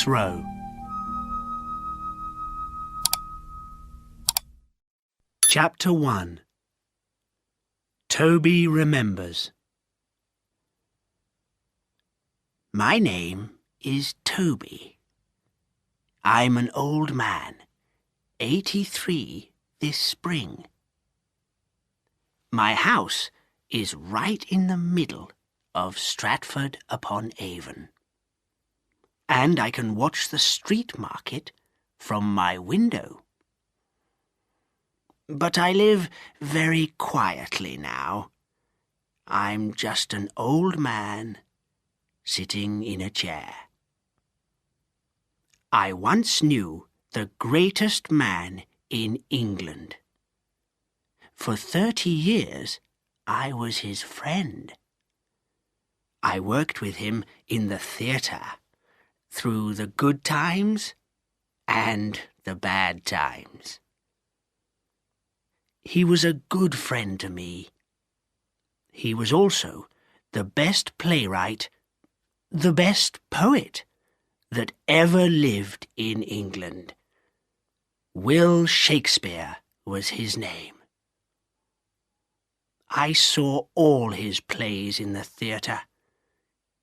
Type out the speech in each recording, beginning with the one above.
Row. Chapter 1. Toby Remembers. My name is Toby. I'm an old man, 83 this spring. My house is right in the middle of Stratford-upon-Avon, and I can watch the street market from my window. But I live very quietly now. I'm just an old man sitting in a chair. I once knew the greatest man in England. For 30 years, I was his friend. I worked with him in the theatre, through the good times and the bad times. He was a good friend to me. He was also the best playwright, the best poet that ever lived in England. Will Shakespeare was his name. I saw all his plays in the theatre.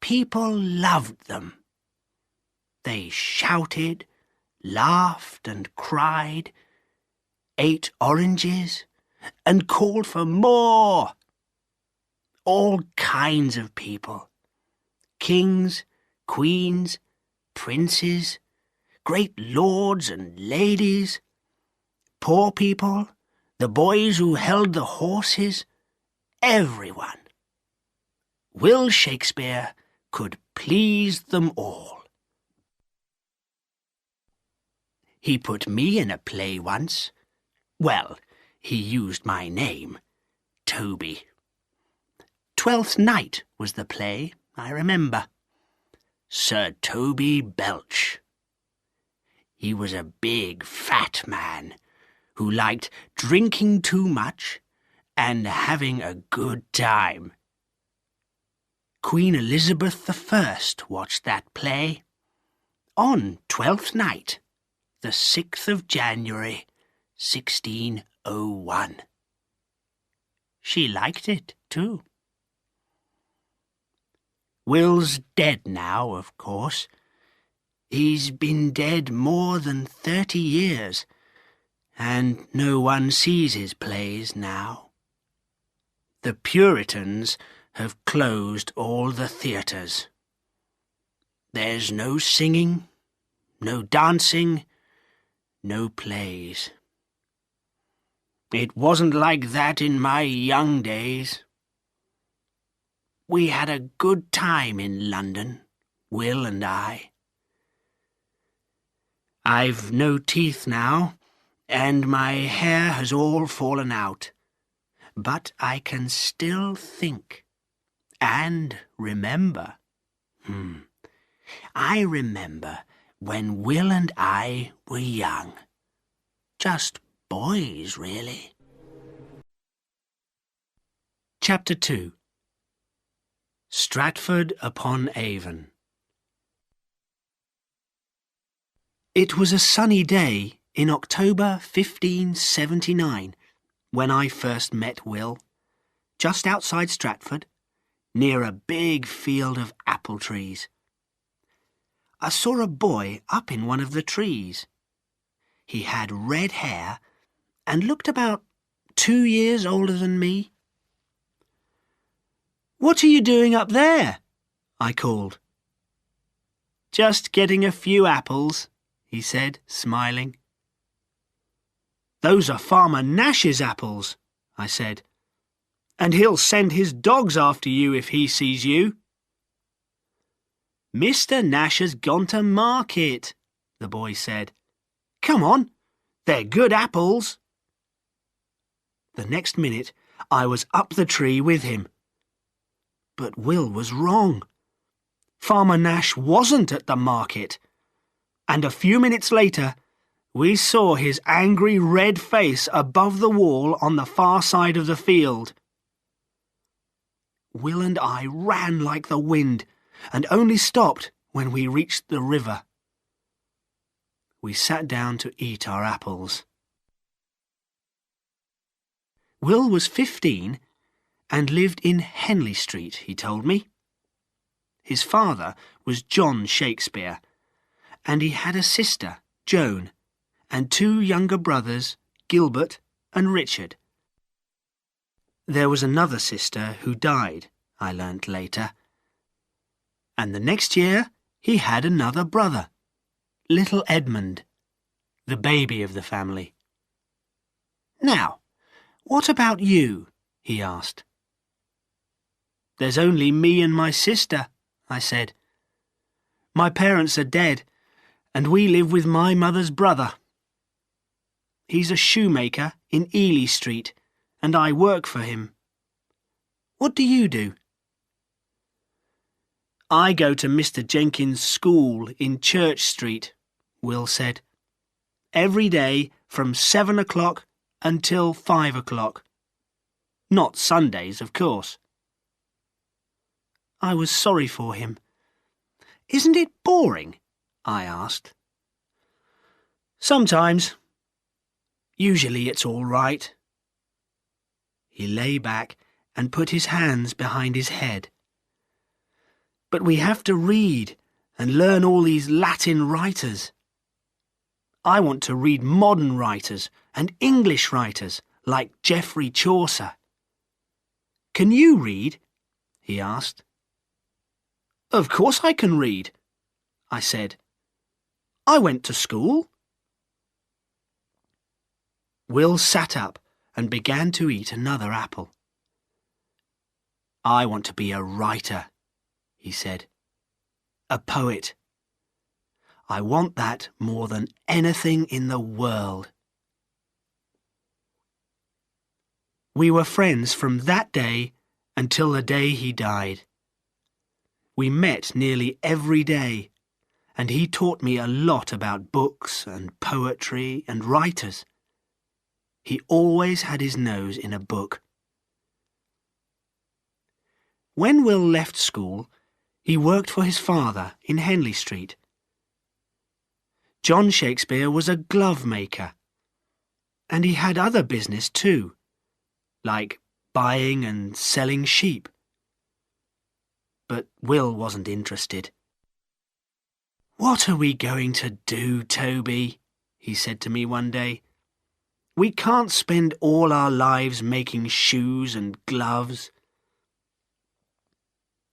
People loved them. They shouted, laughed and cried, ate oranges and called for more. All kinds of people. Kings, queens, princes, great lords and ladies, poor people, the boys who held the horses, everyone. Will Shakespeare could please them all. He put me in a play once. Well, he used my name, Toby. Twelfth Night was the play, I remember. Sir Toby Belch. He was a big, fat man who liked drinking too much and having a good time. Queen Elizabeth I watched that play on Twelfth Night, the 6th of January, 1601. She liked it, too. Will's dead now, of course. He's been dead more than 30 years, and no one sees his plays now. The Puritans have closed all the theatres. There's no singing, no dancing, no plays. It wasn't like that in my young days. We had a good time in London, Will and I. I've no teeth now, and my hair has all fallen out, but I can still think and remember. I remember when Will and I were young. Just boys, really. Chapter 2. Stratford-upon-Avon. It was a sunny day in October 1579 when I first met Will, just outside Stratford, near a big field of apple trees. I saw a boy up in one of the trees. He had red hair and looked about 2 years older than me. "What are you doing up there?" I called. "Just getting a few apples," he said, smiling. "Those are Farmer Nash's apples," I said, "and he'll send his dogs after you if he sees you." "Mr. Nash has gone to market," the boy said. "Come on, they're good apples." The next minute I was up the tree with him. But Will was wrong. Farmer Nash wasn't at the market, and a few minutes later we saw his angry red face above the wall on the far side of the field. Will and I ran like the wind, and only stopped when we reached the river. we sat down to eat our apples. Will was 15 and lived in Henley Street, he told me. His father was John Shakespeare, and he had a sister, Joan, and 2 younger brothers, Gilbert and Richard. There was another sister who died, I learnt later. And the next year he had another brother, little Edmund, the baby of the family. "Now, what about you?" he asked. "There's only me and my sister," I said. "My parents are dead, and we live with my mother's brother. He's a shoemaker in Ely Street, and I work for him. What do you do?" "I go to Mr. Jenkins' school in Church Street," Will said. "Every day from 7 o'clock until 5 o'clock. Not Sundays, of course." I was sorry for him. "Isn't it boring?" I asked. "Sometimes. Usually it's all right." He lay back and put his hands behind his head. "But we have to read and learn all these Latin writers. I want to read modern writers and English writers like Geoffrey Chaucer." "Can you read?" he asked. "Of course I can read," I said. "I went to school." Will sat up and began to eat another apple. "I want to be a writer," he said. "A poet. I want that more than anything in the world." We were friends from that day until the day he died. We met nearly every day, and he taught me a lot about books and poetry and writers. He always had his nose in a book. When Will left school, he worked for his father in Henley Street. John Shakespeare was a glove maker, and he had other business too, like buying and selling sheep. But Will wasn't interested. "What are we going to do, Toby?" he said to me one day. "We can't spend all our lives making shoes and gloves."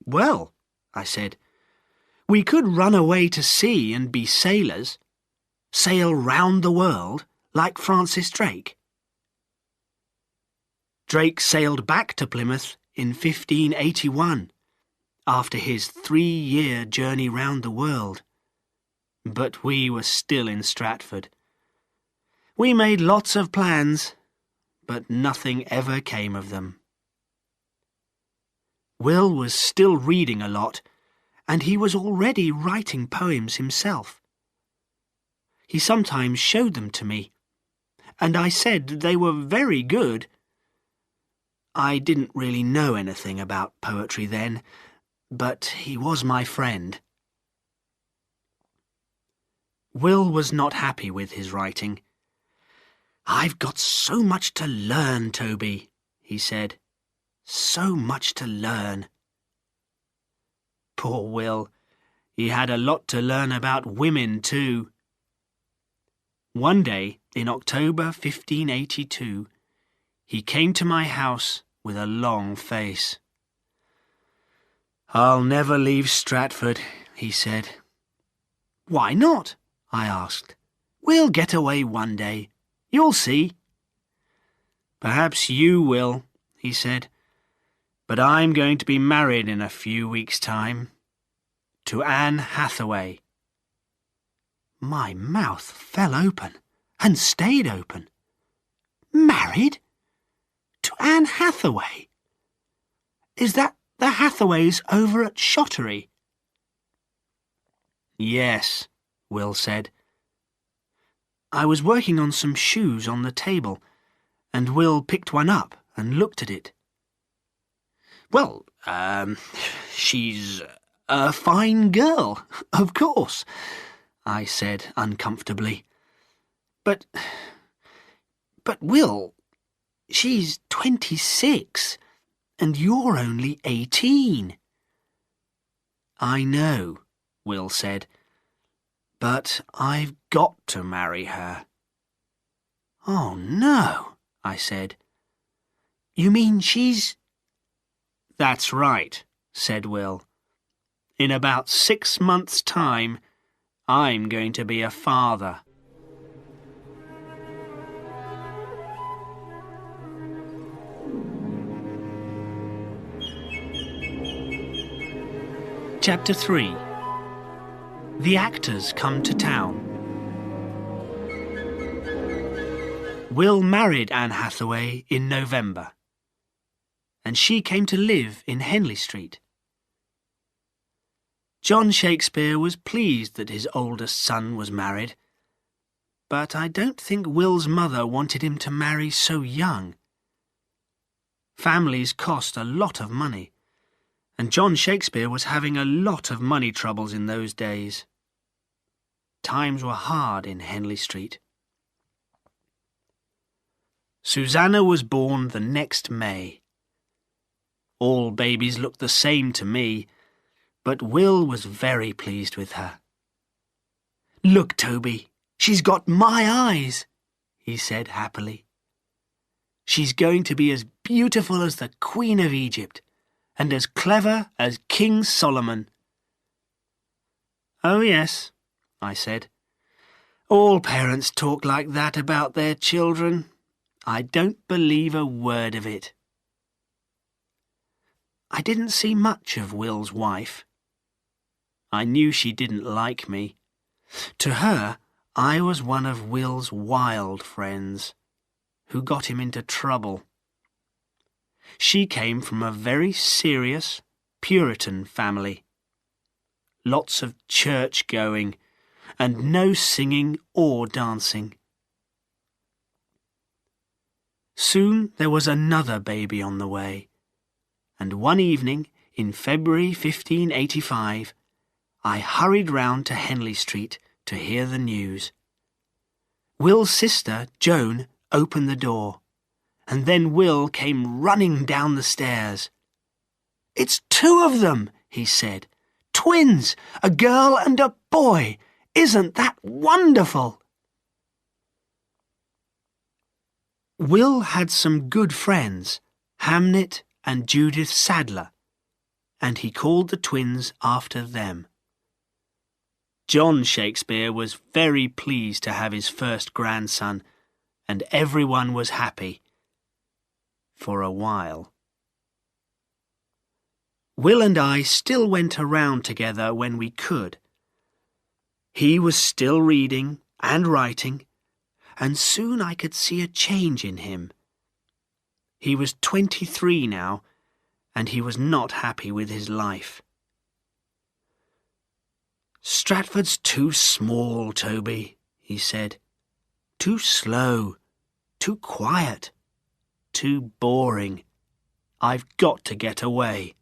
"Well," I said, "we could run away to sea and be sailors, sail round the world like Francis Drake." Drake sailed back to Plymouth in 1581, after his 3-year journey round the world. But we were still in Stratford. We made lots of plans, but nothing ever came of them. Will was still reading a lot, and he was already writing poems himself. He sometimes showed them to me, and I said they were very good. I didn't really know anything about poetry then, but he was my friend. Will was not happy with his writing. "I've got so much to learn, Toby," he said. "So much to learn." Poor Will. He had a lot to learn about women too. One day, in October 1582, he came to my house with a long face. "I'll never leave Stratford," he said. "Why not?" I asked. "We'll get away one day. You'll see." "Perhaps you will," he said. "But I'm going to be married in a few weeks' time. To Anne Hathaway." My mouth fell open and stayed open. "Married? To Anne Hathaway? Is that the Hathaways over at Shottery?" "Yes," Will said. I was working on some shoes on the table, and Will picked one up and looked at it. "Well, she's a fine girl, of course," I said uncomfortably. But Will, she's 26 and you're only 18. I know, Will said, but I've got to marry her. Oh, no, I said. You mean she's... That's right, said Will. In about 6 months' time, I'm going to be a father. Chapter 3. The actors come to town. Will married Anne Hathaway in November, and she came to live in Henley Street. John Shakespeare was pleased that his oldest son was married, but I don't think Will's mother wanted him to marry so young. Families cost a lot of money, and John Shakespeare was having a lot of money troubles in those days. Times were hard in Henley Street. Susanna was born the next May. All babies looked the same to me, but Will was very pleased with her. "Look, Toby, she's got my eyes," he said happily. "She's going to be as beautiful as the Queen of Egypt, and as clever as King Solomon." "Oh, yes," I said. "All parents talk like that about their children. I don't believe a word of it." I didn't see much of Will's wife. I knew she didn't like me. To her, I was one of Will's wild friends, who got him into trouble. She came from a very serious Puritan family. Lots of church going, and no singing or dancing. Soon there was another baby on the way, and one evening in February 1585, I hurried round to Henley Street to hear the news. Will's sister, Joan, opened the door, and then Will came running down the stairs. "It's 2 of them," he said. "Twins, a girl and a boy. Isn't that wonderful?" Will had some good friends, Hamlet and Judith Sadler, and he called the twins after them. John Shakespeare was very pleased to have his first grandson, and everyone was happy. For a while. Will and I still went around together when we could. He was still reading and writing, and soon I could see a change in him. He was 23 now, and he was not happy with his life. "Stratford's too small, Toby," he said. "Too slow, too quiet, too boring. I've got to get away."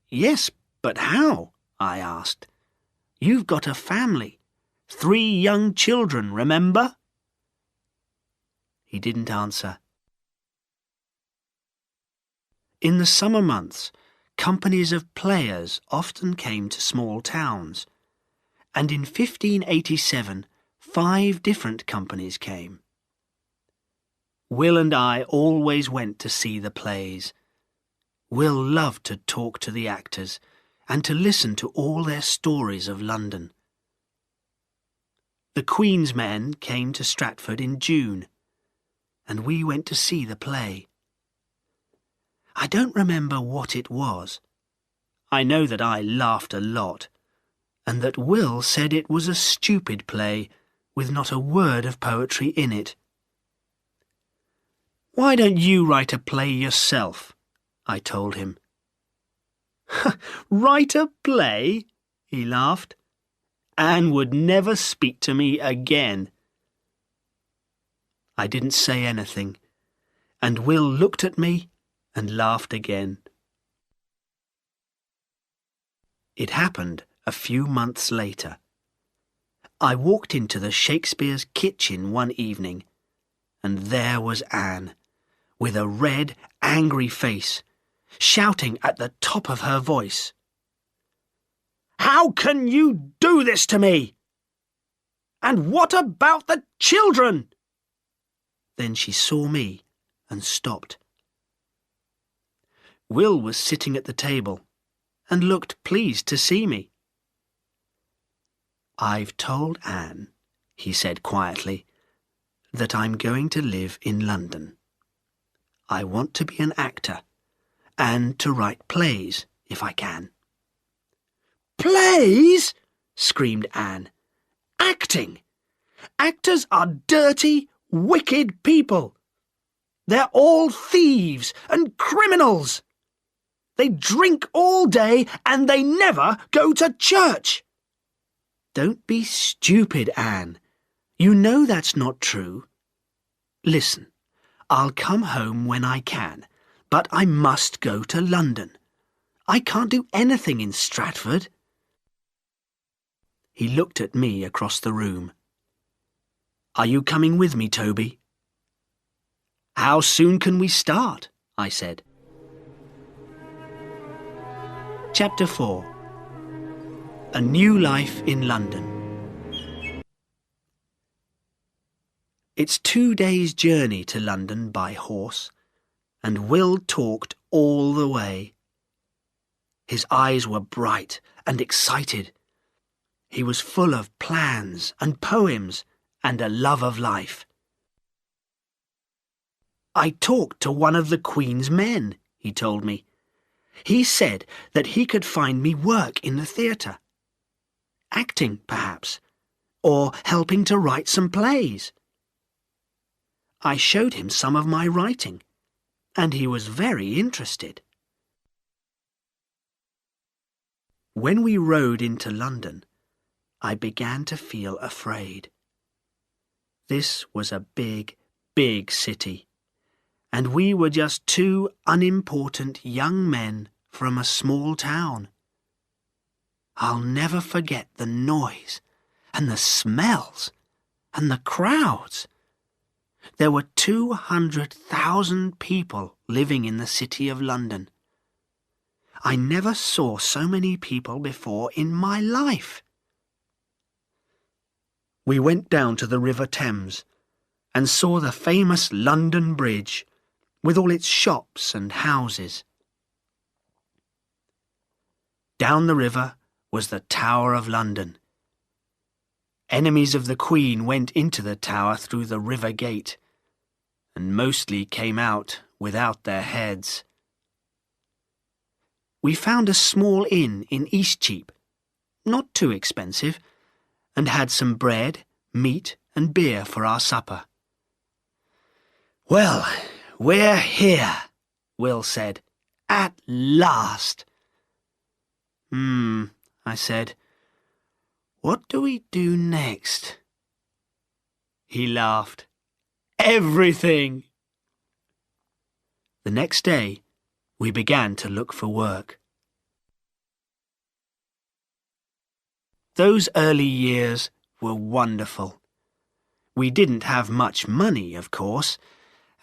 "Yes, but how?" I asked. "You've got a family. 3 young children, remember?" He didn't answer. In the summer months, companies of players often came to small towns, and in 1587 5 different companies came. Will and I always went to see the plays. Will loved to talk to the actors and to listen to all their stories of London. The Queen's men came to Stratford in June, and we went to see the play. I don't remember what it was. I know that I laughed a lot, and that Will said it was a stupid play with not a word of poetry in it. "Why don't you write a play yourself?" I told him. "Write a play?" he laughed. "Anne would never speak to me again." I didn't say anything, and Will looked at me and laughed again. It happened a few months later. I walked into the Shakespeare's kitchen one evening, and there was Anne, with a red, angry face, shouting at the top of her voice. "How can you do this to me? And what about the children?" Then she saw me and stopped. Will was sitting at the table and looked pleased to see me. "I've told Anne," he said quietly, "that I'm going to live in London. I want to be an actor and to write plays if I can." "Plays?" screamed Anne. "Acting! Actors are dirty, wicked people. They're all thieves and criminals. They drink all day and they never go to church." "Don't be stupid, Anne. You know that's not true. Listen, I'll come home when I can, but I must go to London. I can't do anything in Stratford." He looked at me across the room. "Are you coming with me, Toby?" "How soon can we start?" I said. Chapter 4. A New Life in London. It's 2 days' journey to London by horse, and Will talked all the way. His eyes were bright and excited. He was full of plans and poems and a love of life. "I talked to one of the Queen's men," he told me. "He said that he could find me work in the theatre. Acting, perhaps, or helping to write some plays." I showed him some of my writing, and he was very interested. When we rode into London, I began to feel afraid. This was a big, big city, and we were just two unimportant young men from a small town. I'll never forget the noise and the smells and the crowds. There were 200,000 people living in the city of London. I never saw so many people before in my life. We went down to the River Thames and saw the famous London Bridge with all its shops and houses. Down the river was the Tower of London. Enemies of the Queen went into the tower through the river gate, and mostly came out without their heads. We found a small inn in Eastcheap, not too expensive, and had some bread, meat and beer for our supper. "Well, we're here," Will said. "At last." I said. "What do we do next?" He laughed. "Everything." The next day, we began to look for work. Those early years were wonderful. We didn't have much money, of course,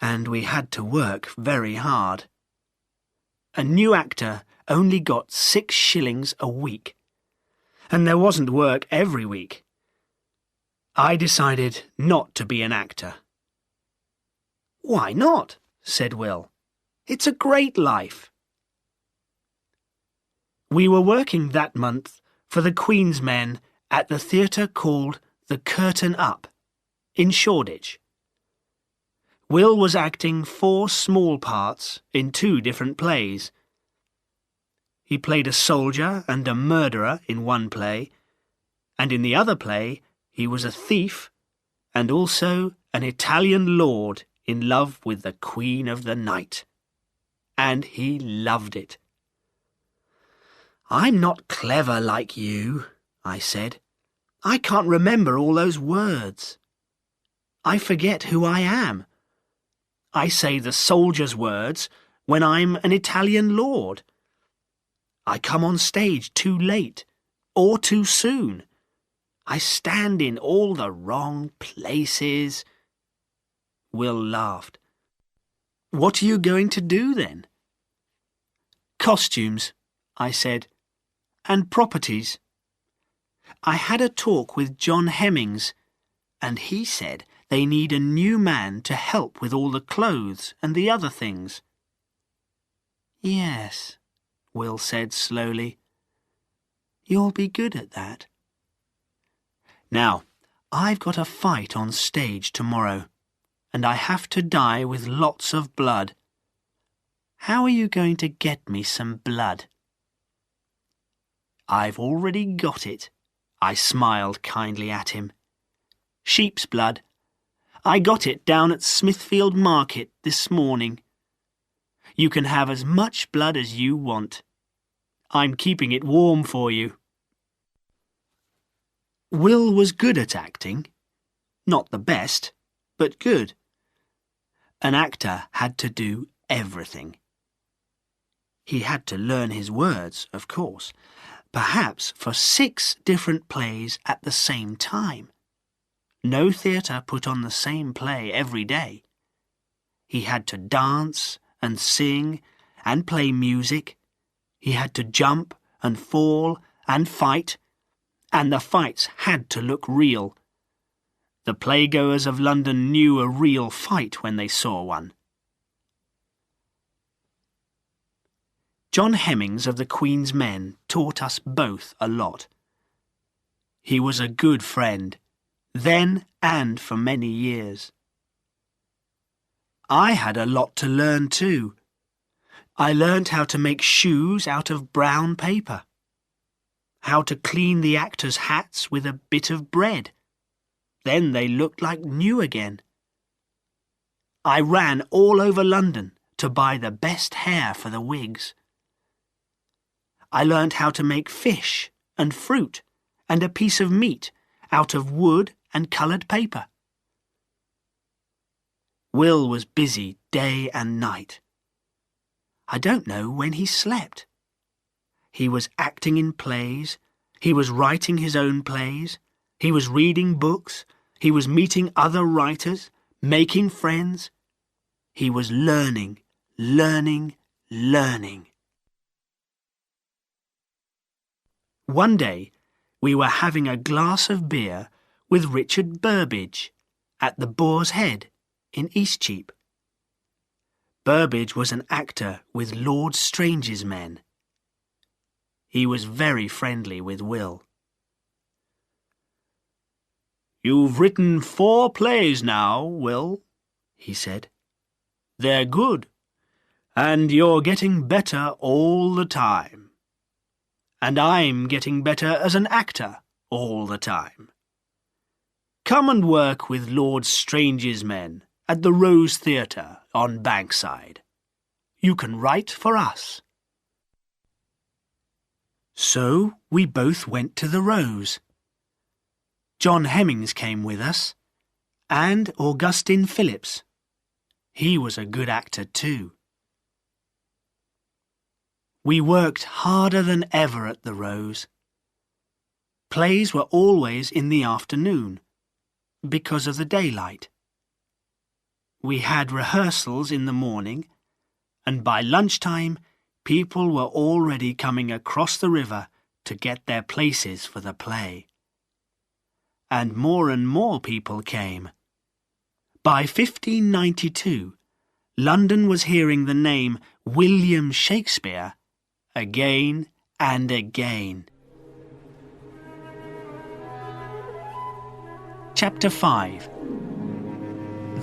and we had to work very hard. A new actor only got 6 shillings a week, and there wasn't work every week. I decided not to be an actor. "Why not?" said Will. "It's a great life." We were working that month for the Queen's men at the theatre called the Curtain Up in Shoreditch. Will was acting 4 small parts in 2 different plays. He played a soldier and a murderer in one play, and in the other play he was a thief and also an Italian lord in love with the Queen of the Night. And he loved it. "I'm not clever like you," I said. "I can't remember all those words. I forget who I am. I say the soldier's words when I'm an Italian lord. I come on stage too late or too soon. I stand in all the wrong places." Will laughed. "What are you going to do then?" "Costumes," I said, "and properties. I had a talk with John Hemmings, and he said they need a new man to help with all the clothes and the other things." "Yes," Will said slowly. "You'll be good at that." "Now, I've got a fight on stage tomorrow, and I have to die with lots of blood. How are you going to get me some blood?" "I've already got it," I smiled kindly at him. "Sheep's blood. I got it down at Smithfield Market this morning. You can have as much blood as you want. I'm keeping it warm for you." Will was good at acting. Not the best, but good. An actor had to do everything. He had to learn his words, of course, perhaps for 6 different plays at the same time. No theatre put on the same play every day. He had to dance and sing and play music. He had to jump and fall and fight, and the fights had to look real. The playgoers of London knew a real fight when they saw one. John Hemmings of the Queen's Men taught us both a lot. He was a good friend, then and for many years. I had a lot to learn too. I learnt how to make shoes out of brown paper, how to clean the actors' hats with a bit of bread. Then they looked like new again. I ran all over London to buy the best hair for the wigs. I learnt how to make fish and fruit and a piece of meat out of wood and coloured paper. Will was busy day and night. I don't know when he slept. He was acting in plays, he was writing his own plays, he was reading books, he was meeting other writers, making friends. He was learning, learning, learning. One day, we were having a glass of beer with Richard Burbage at the Boar's Head in Eastcheap. Burbage was an actor with Lord Strange's men. He was very friendly with Will. "You've written 4 plays now, Will," he said. "They're good, and you're getting better all the time. And I'm getting better as an actor all the time. Come and work with Lord Strange's men at the Rose Theatre on Bankside. You can write for us." So we both went to the Rose. John Hemmings came with us, and Augustine Phillips. He was a good actor too. We worked harder than ever at the Rose. Plays were always in the afternoon, because of the daylight. We had rehearsals in the morning, and by lunchtime people were already coming across the river to get their places for the play. And more people came. By 1592, London was hearing the name William Shakespeare again and again. Chapter 5.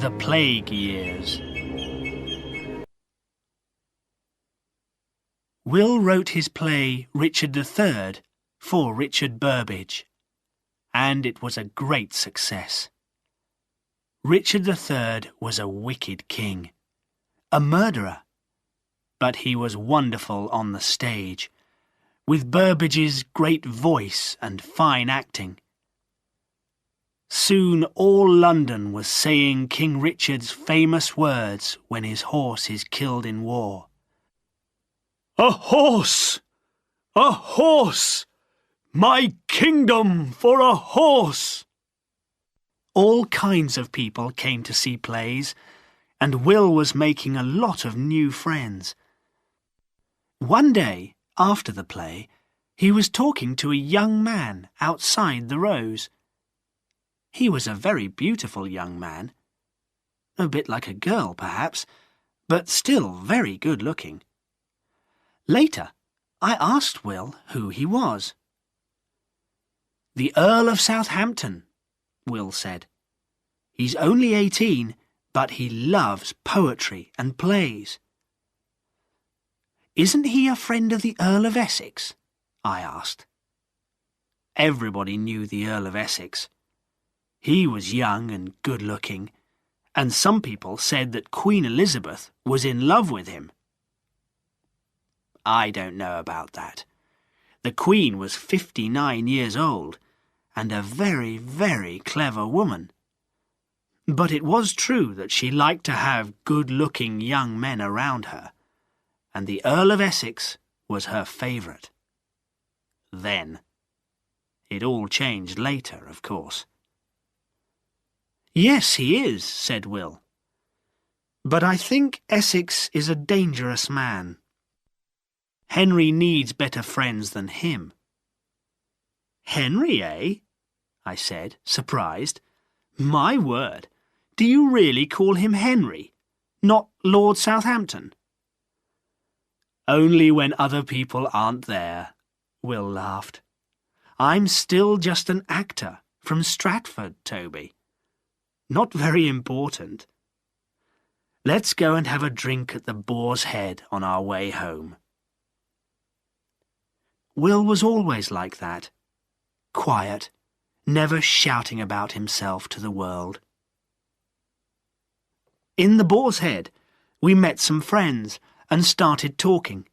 The Plague Years. Will wrote his play Richard III for Richard Burbage, and it was a great success. Richard III was a wicked king, a murderer, but he was wonderful on the stage, with Burbage's great voice and fine acting. Soon all London was saying King Richard's famous words when his horse is killed in war. "A horse! A horse! My kingdom for a horse! All kinds of people came to see plays, and Will was making a lot of new friends. One day, after the play, he was talking to a young man outside the Rose. He was a very beautiful young man. A bit like a girl, perhaps, but still very good-looking. Later, I asked Will who he was. "The Earl of Southampton," Will said. "He's only 18, but he loves poetry and plays." "Isn't he a friend of the Earl of Essex?" I asked. Everybody knew the Earl of Essex. He was young and good-looking, and some people said that Queen Elizabeth was in love with him. I don't know about that. The Queen was 59 years old, and a very, very clever woman. But it was true that she liked to have good-looking young men around her, and the Earl of Essex was her favourite. Then. It all changed later, of course. "Yes, he is," said Will. "But I think Essex is a dangerous man. Henry needs better friends than him." "Henry, eh?" I said, surprised. "My word, do you really call him Henry, not Lord Southampton?" "Only when other people aren't there," Will laughed. "I'm still just an actor from Stratford, Toby. Not very important. Let's go and have a drink at the Boar's Head on our way home." Will was always like that, quiet, never shouting about himself to the world. In the Boar's Head, we met some friends and started talking.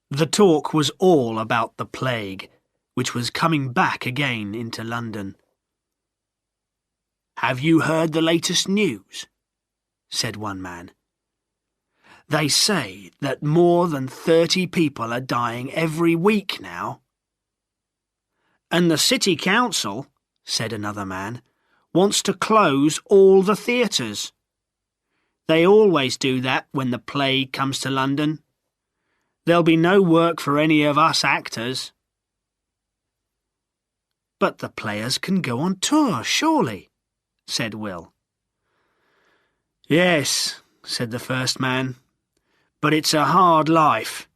The talk was all about the plague, which was coming back again into London. "Have you heard the latest news?" said one man. "They say that more than 30 people are dying every week now." "And the City Council," said another man, "wants to close all the theatres. They always do that when the plague comes to London. There'll be no work for any of us actors." "But the players can go on tour, surely," said Will. "Yes," said the first man, "but it's a hard life.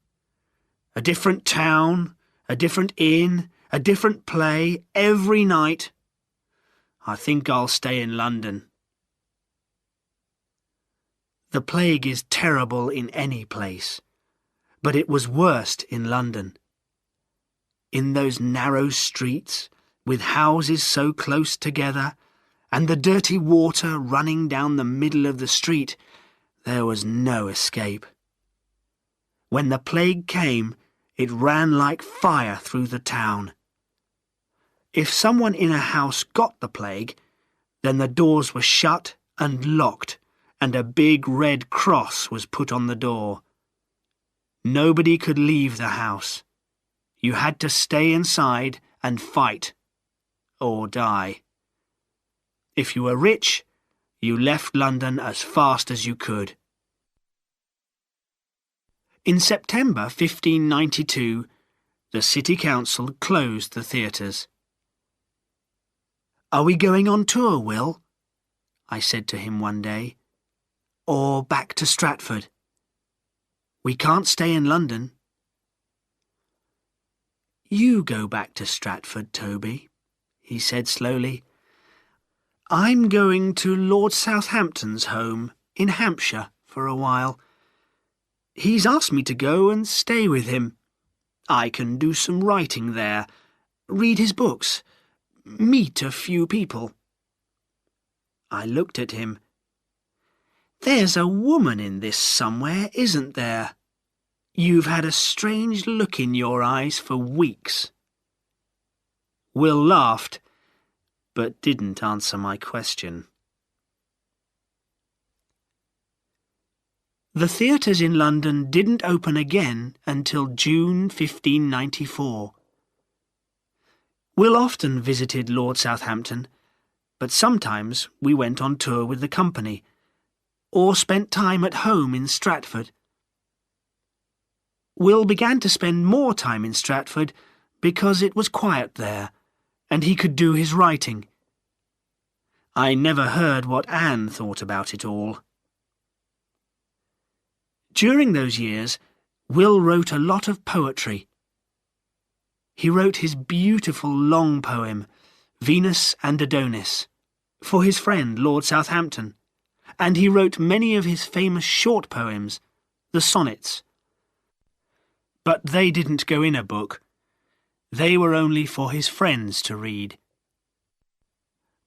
A different town, a different inn, a different play every night. I think I'll stay in London." The plague is terrible in any place, but it was worst in London. In those narrow streets, with houses so close together, and the dirty water running down the middle of the street, there was no escape. When the plague came, it ran like fire through the town. If someone in a house got the plague, then the doors were shut and locked, and a big red cross was put on the door. Nobody could leave the house. You had to stay inside and fight, or die. If you were rich, you left London as fast as you could. In September 1592, the City Council closed the theatres. "Are we going on tour, Will?" I said to him one day. "Or back to Stratford? We can't stay in London." "You go back to Stratford, Toby," he said slowly. "I'm going to Lord Southampton's home in Hampshire for a while. He's asked me to go and stay with him. I can do some writing there, read his books, meet a few people." I looked at him. "There's a woman in this somewhere, isn't there? You've had a strange look in your eyes for weeks." Will laughed, but didn't answer my question. The theatres in London didn't open again until June 1594. Will often visited Lord Southampton, but sometimes we went on tour with the company, or spent time at home in Stratford. Will began to spend more time in Stratford because it was quiet there, and he could do his writing. I never heard what Anne thought about it all. During those years, Will wrote a lot of poetry. He wrote his beautiful long poem, Venus and Adonis, for his friend Lord Southampton, and he wrote many of his famous short poems, the sonnets. But they didn't go in a book. They were only for his friends to read.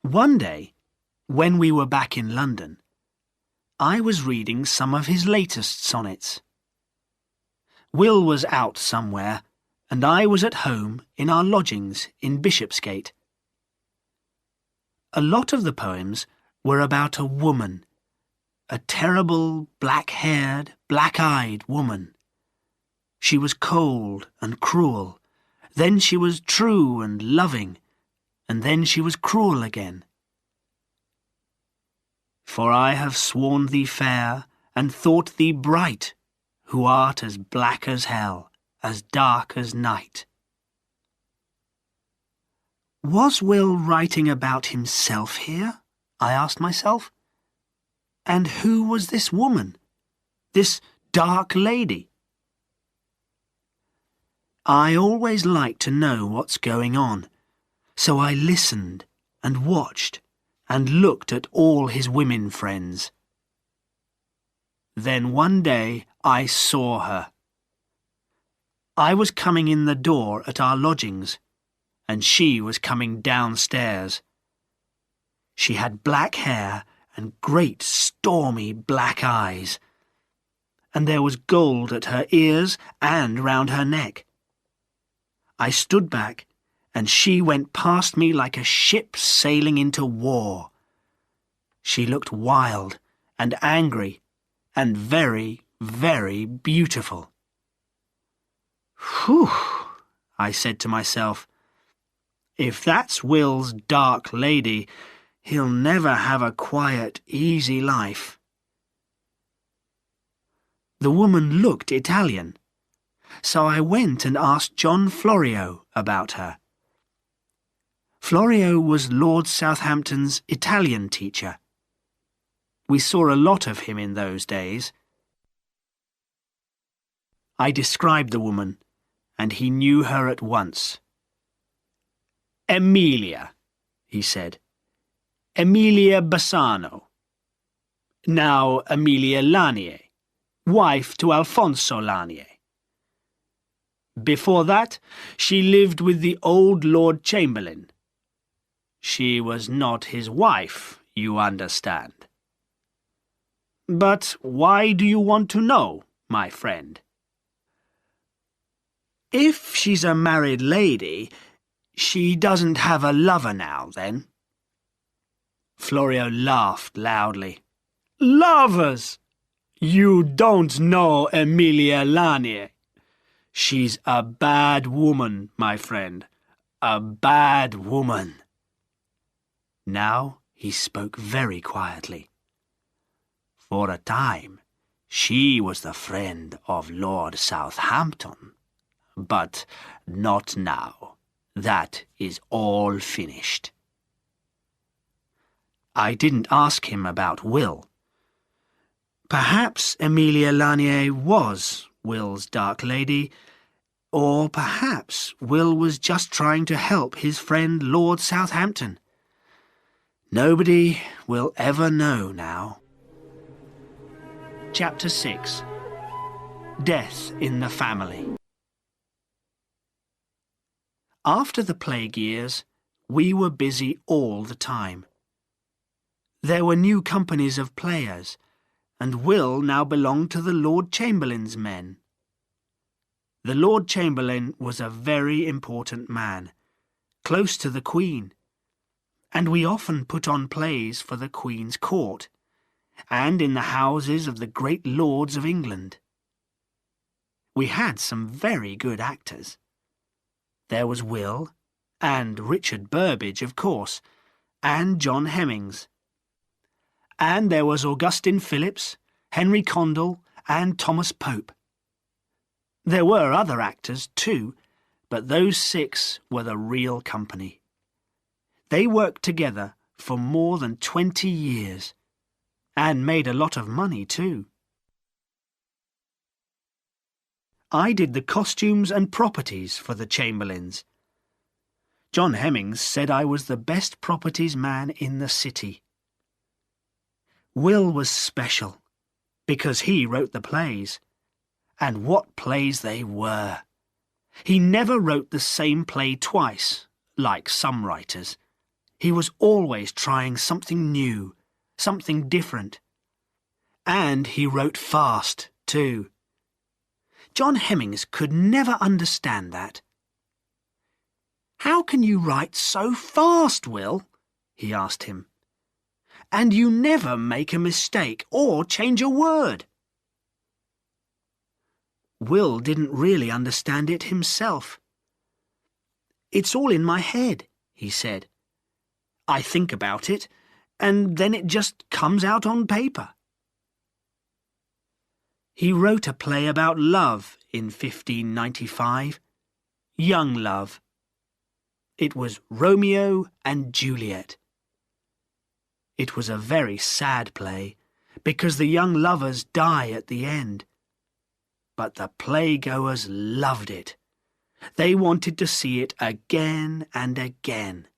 One day, when we were back in London, I was reading some of his latest sonnets. Will was out somewhere, and I was at home in our lodgings in Bishopsgate. A lot of the poems were about a woman, a terrible, black-haired, black-eyed woman. She was cold and cruel, then she was true and loving, and then she was cruel again. For I have sworn thee fair, and thought thee bright, who art as black as hell, as dark as night. Was Will writing about himself here? I asked myself. And who was this woman, this dark lady? I always like to know what's going on, so I listened and watched and looked at all his women friends. Then one day I saw her. I was coming in the door at our lodgings, and she was coming downstairs. She had black hair and great stormy black eyes, and there was gold at her ears and round her neck. I stood back, and she went past me like a ship sailing into war. She looked wild and angry and very, very beautiful. Whew, I said to myself, if that's Will's dark lady, he'll never have a quiet, easy life. The woman looked Italian, so I went and asked John Florio about her. Florio was Lord Southampton's Italian teacher. We saw a lot of him in those days. I described the woman, and he knew her at once. Amelia, he said. Amelia Basano. Now Amelia Lanier, wife to Alfonso Lanier. Before that, she lived with the old Lord Chamberlain. She was not his wife, you understand. But why do you want to know, my friend? If she's a married lady, she doesn't have a lover now, then? Florio laughed loudly. Lovers! You don't know Amelia Lanier. She's a bad woman, my friend. A bad woman. Now he spoke very quietly. For a time, she was the friend of Lord Southampton. But not now. That is all finished. I didn't ask him about Will. Perhaps Amelia Lanier was Will's dark lady, or perhaps Will was just trying to help his friend Lord Southampton. Nobody will ever know now. Chapter 6. Death in the Family. After the plague years, we were busy all the time. There were new companies of players, and Will now belonged to the Lord Chamberlain's men. The Lord Chamberlain was a very important man, close to the Queen, and we often put on plays for the Queen's court, and in the houses of the great lords of England. We had some very good actors. There was Will, and Richard Burbage, of course, and John Hemmings. And there was Augustine Phillips, Henry Condell, and Thomas Pope. There were other actors too, but those 6 were the real company. They worked together for more than 20 years, and made a lot of money too. I did the costumes and properties for the Chamberlains. John Hemmings said I was the best properties man in the city. Will was special, because he wrote the plays. And what plays they were! He never wrote the same play twice, like some writers. He was always trying something new, something different. And he wrote fast, too. John Hemmings could never understand that. "How can you write so fast, Will?" he asked him. "And you never make a mistake or change a word." Will didn't really understand it himself. "It's all in my head," he said. "I think about it, and then it just comes out on paper." He wrote a play about love in 1595, young love. It was Romeo and Juliet. It was a very sad play, because the young lovers die at the end. But the playgoers loved it. They wanted to see it again and again.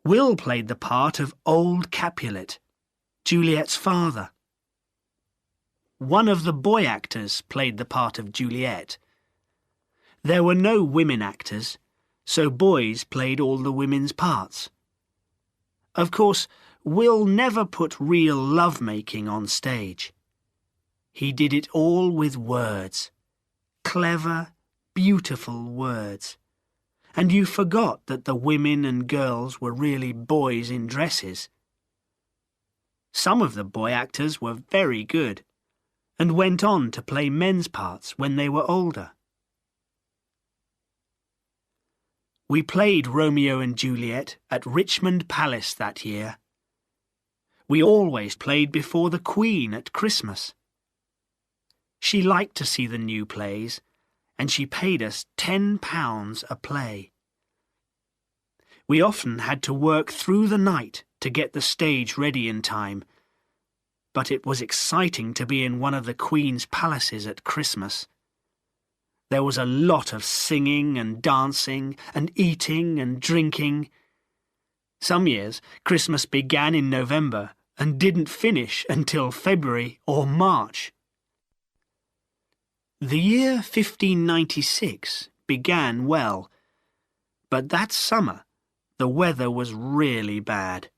Will played the part of old Capulet, Juliet's father. One of the boy actors played the part of Juliet. There were no women actors, so boys played all the women's parts. Of course, Will never put real love-making on stage. He did it all with words, clever, beautiful words. And you forgot that the women and girls were really boys in dresses. Some of the boy actors were very good, and went on to play men's parts when they were older. We played Romeo and Juliet at Richmond Palace that year. We always played before the Queen at Christmas. She liked to see the new plays, and she paid us £10 a play. We often had to work through the night to get the stage ready in time, but it was exciting to be in one of the Queen's palaces at Christmas. There was a lot of singing and dancing and eating and drinking. Some years, Christmas began in November and didn't finish until February or March. The year 1596 began well, but that summer the weather was really bad.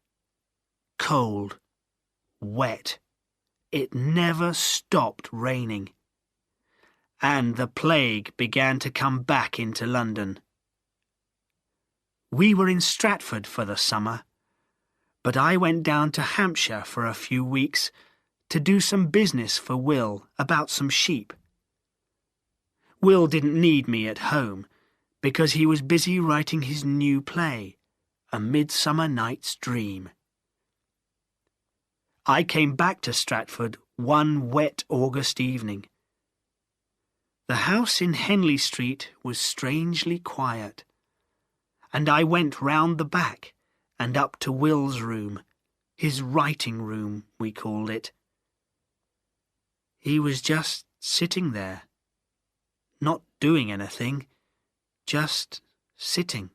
Cold, wet. It never stopped raining. And the plague began to come back into London. We were in Stratford for the summer, but I went down to Hampshire for a few weeks to do some business for Will about some sheep. Will didn't need me at home because he was busy writing his new play, A Midsummer Night's Dream. I came back to Stratford one wet August evening. The house in Henley Street was strangely quiet, and I went round the back and up to Will's room, his writing room, we called it. He was just sitting there, not doing anything, just sitting.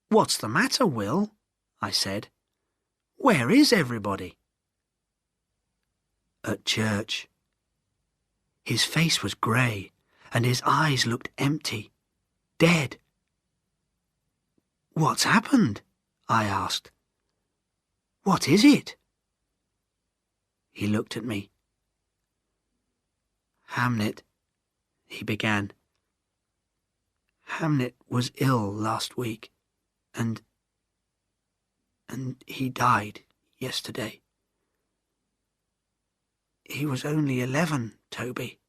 "What's the matter, Will?" I said. "Where is everybody?" "At church." His face was grey, and his eyes looked empty, dead. "What's happened?" I asked. "What is it?" He looked at me. "Hamlet," he began. "Hamlet was ill last week, and he died yesterday. He was only 11, Toby,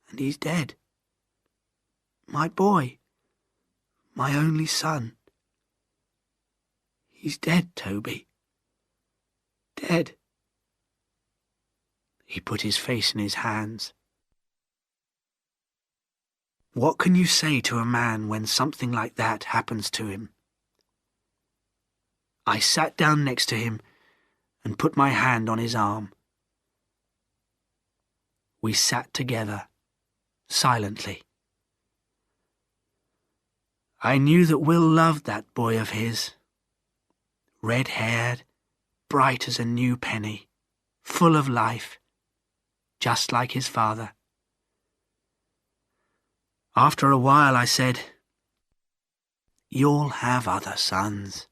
and he's dead." My boy. My only son. He's dead, Toby. Dead. He put his face in his hands. What can you say to a man when something like that happens to him? I sat down next to him and put my hand on his arm. We sat together, silently. I knew that Will loved that boy of his, red-haired, bright as a new penny, full of life, just like his father. After a while I said, "You'll have other sons.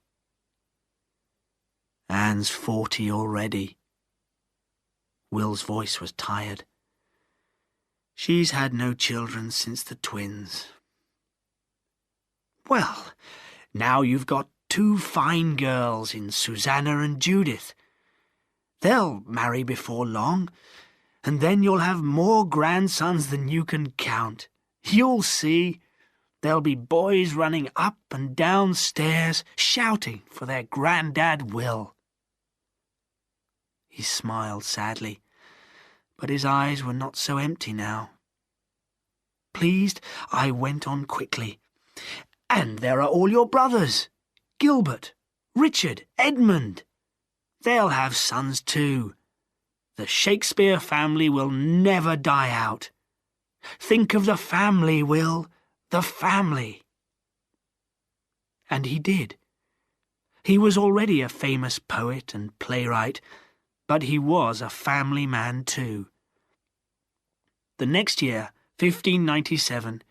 Anne's 40 already." Will's voice was tired. "She's had no children since the twins." "Well, now you've got 2 fine girls in Susanna and Judith. They'll marry before long, and then you'll have more grandsons than you can count. You'll see. There'll be boys running up and down stairs, shouting for their granddad Will." He smiled sadly, but his eyes were not so empty now. Pleased, I went on quickly. "And there are all your brothers, Gilbert, Richard, Edmund. They'll have sons too. The Shakespeare family will never die out. Think of the family, Will, the family." And he did. He was already a famous poet and playwright, but he was a family man too. The next year, 1597,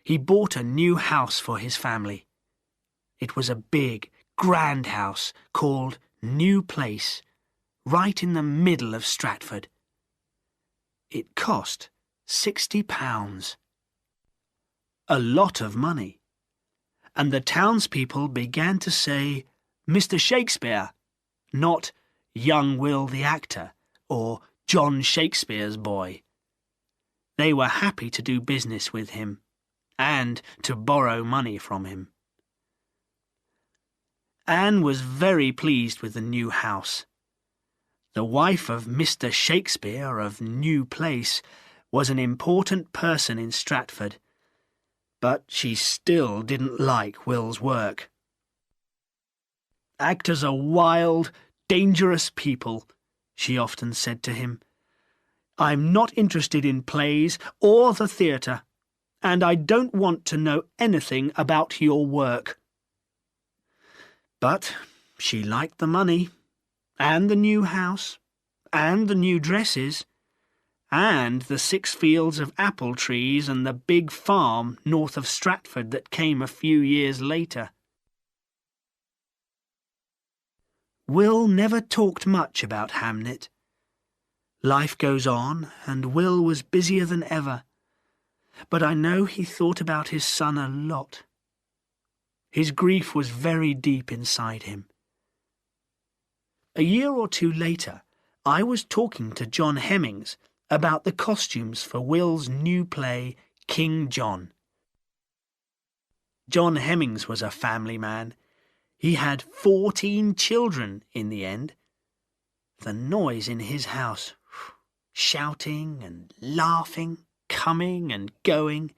he bought a new house for his family. It was a big, grand house called New Place, right in the middle of Stratford. It cost £60. A lot of money. And the townspeople began to say, "Mr. Shakespeare," not "Young Will the actor," or "John Shakespeare's boy." They were happy to do business with him, and to borrow money from him. Anne was very pleased with the new house. The wife of Mr. Shakespeare of New Place was an important person in Stratford, but she still didn't like Will's work. "Actors are wild, dangerous people," she often said to him. "I'm not interested in plays or the theatre, and I don't want to know anything about your work." But she liked the money, and the new house, and the new dresses, and the 6 fields of apple trees and the big farm north of Stratford that came a few years later. Will never talked much about Hamlet. Life goes on, and Will was busier than ever, but I know he thought about his son a lot. His grief was very deep inside him. A year or 2 later, I was talking to John Hemmings about the costumes for Will's new play, King John. John Hemmings was a family man. He had 14 children in the end. The noise in his house, shouting and laughing, coming and going.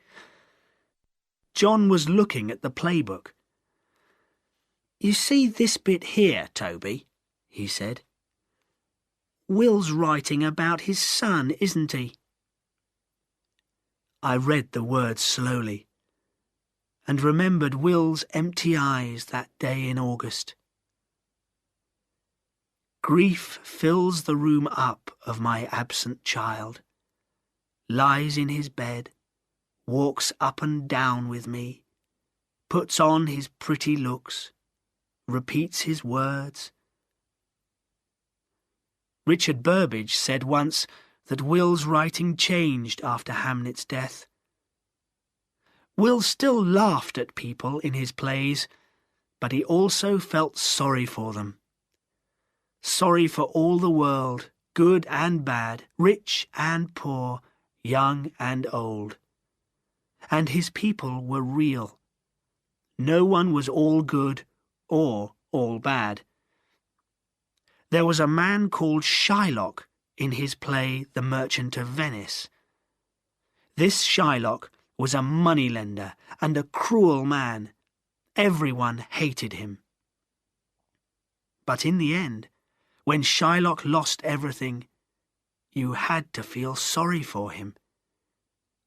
John was looking at the playbook. "You see this bit here, Toby?" he said. "Will's writing about his son, isn't he?" I read the words slowly and remembered Will's empty eyes that day in August. Grief fills the room up of my absent child, lies in his bed, walks up and down with me, puts on his pretty looks, repeats his words. Richard Burbage said once that Will's writing changed after Hamlet's death. Will still laughed at people in his plays, but he also felt sorry for them. Sorry for all the world, good and bad, rich and poor, young and old. and his people were real. No one was all good or all bad. There was a man called Shylock in his play The Merchant of Venice. This Shylock was a moneylender and a cruel man. Everyone hated him. But in the end, when Shylock lost everything, you had to feel sorry for him.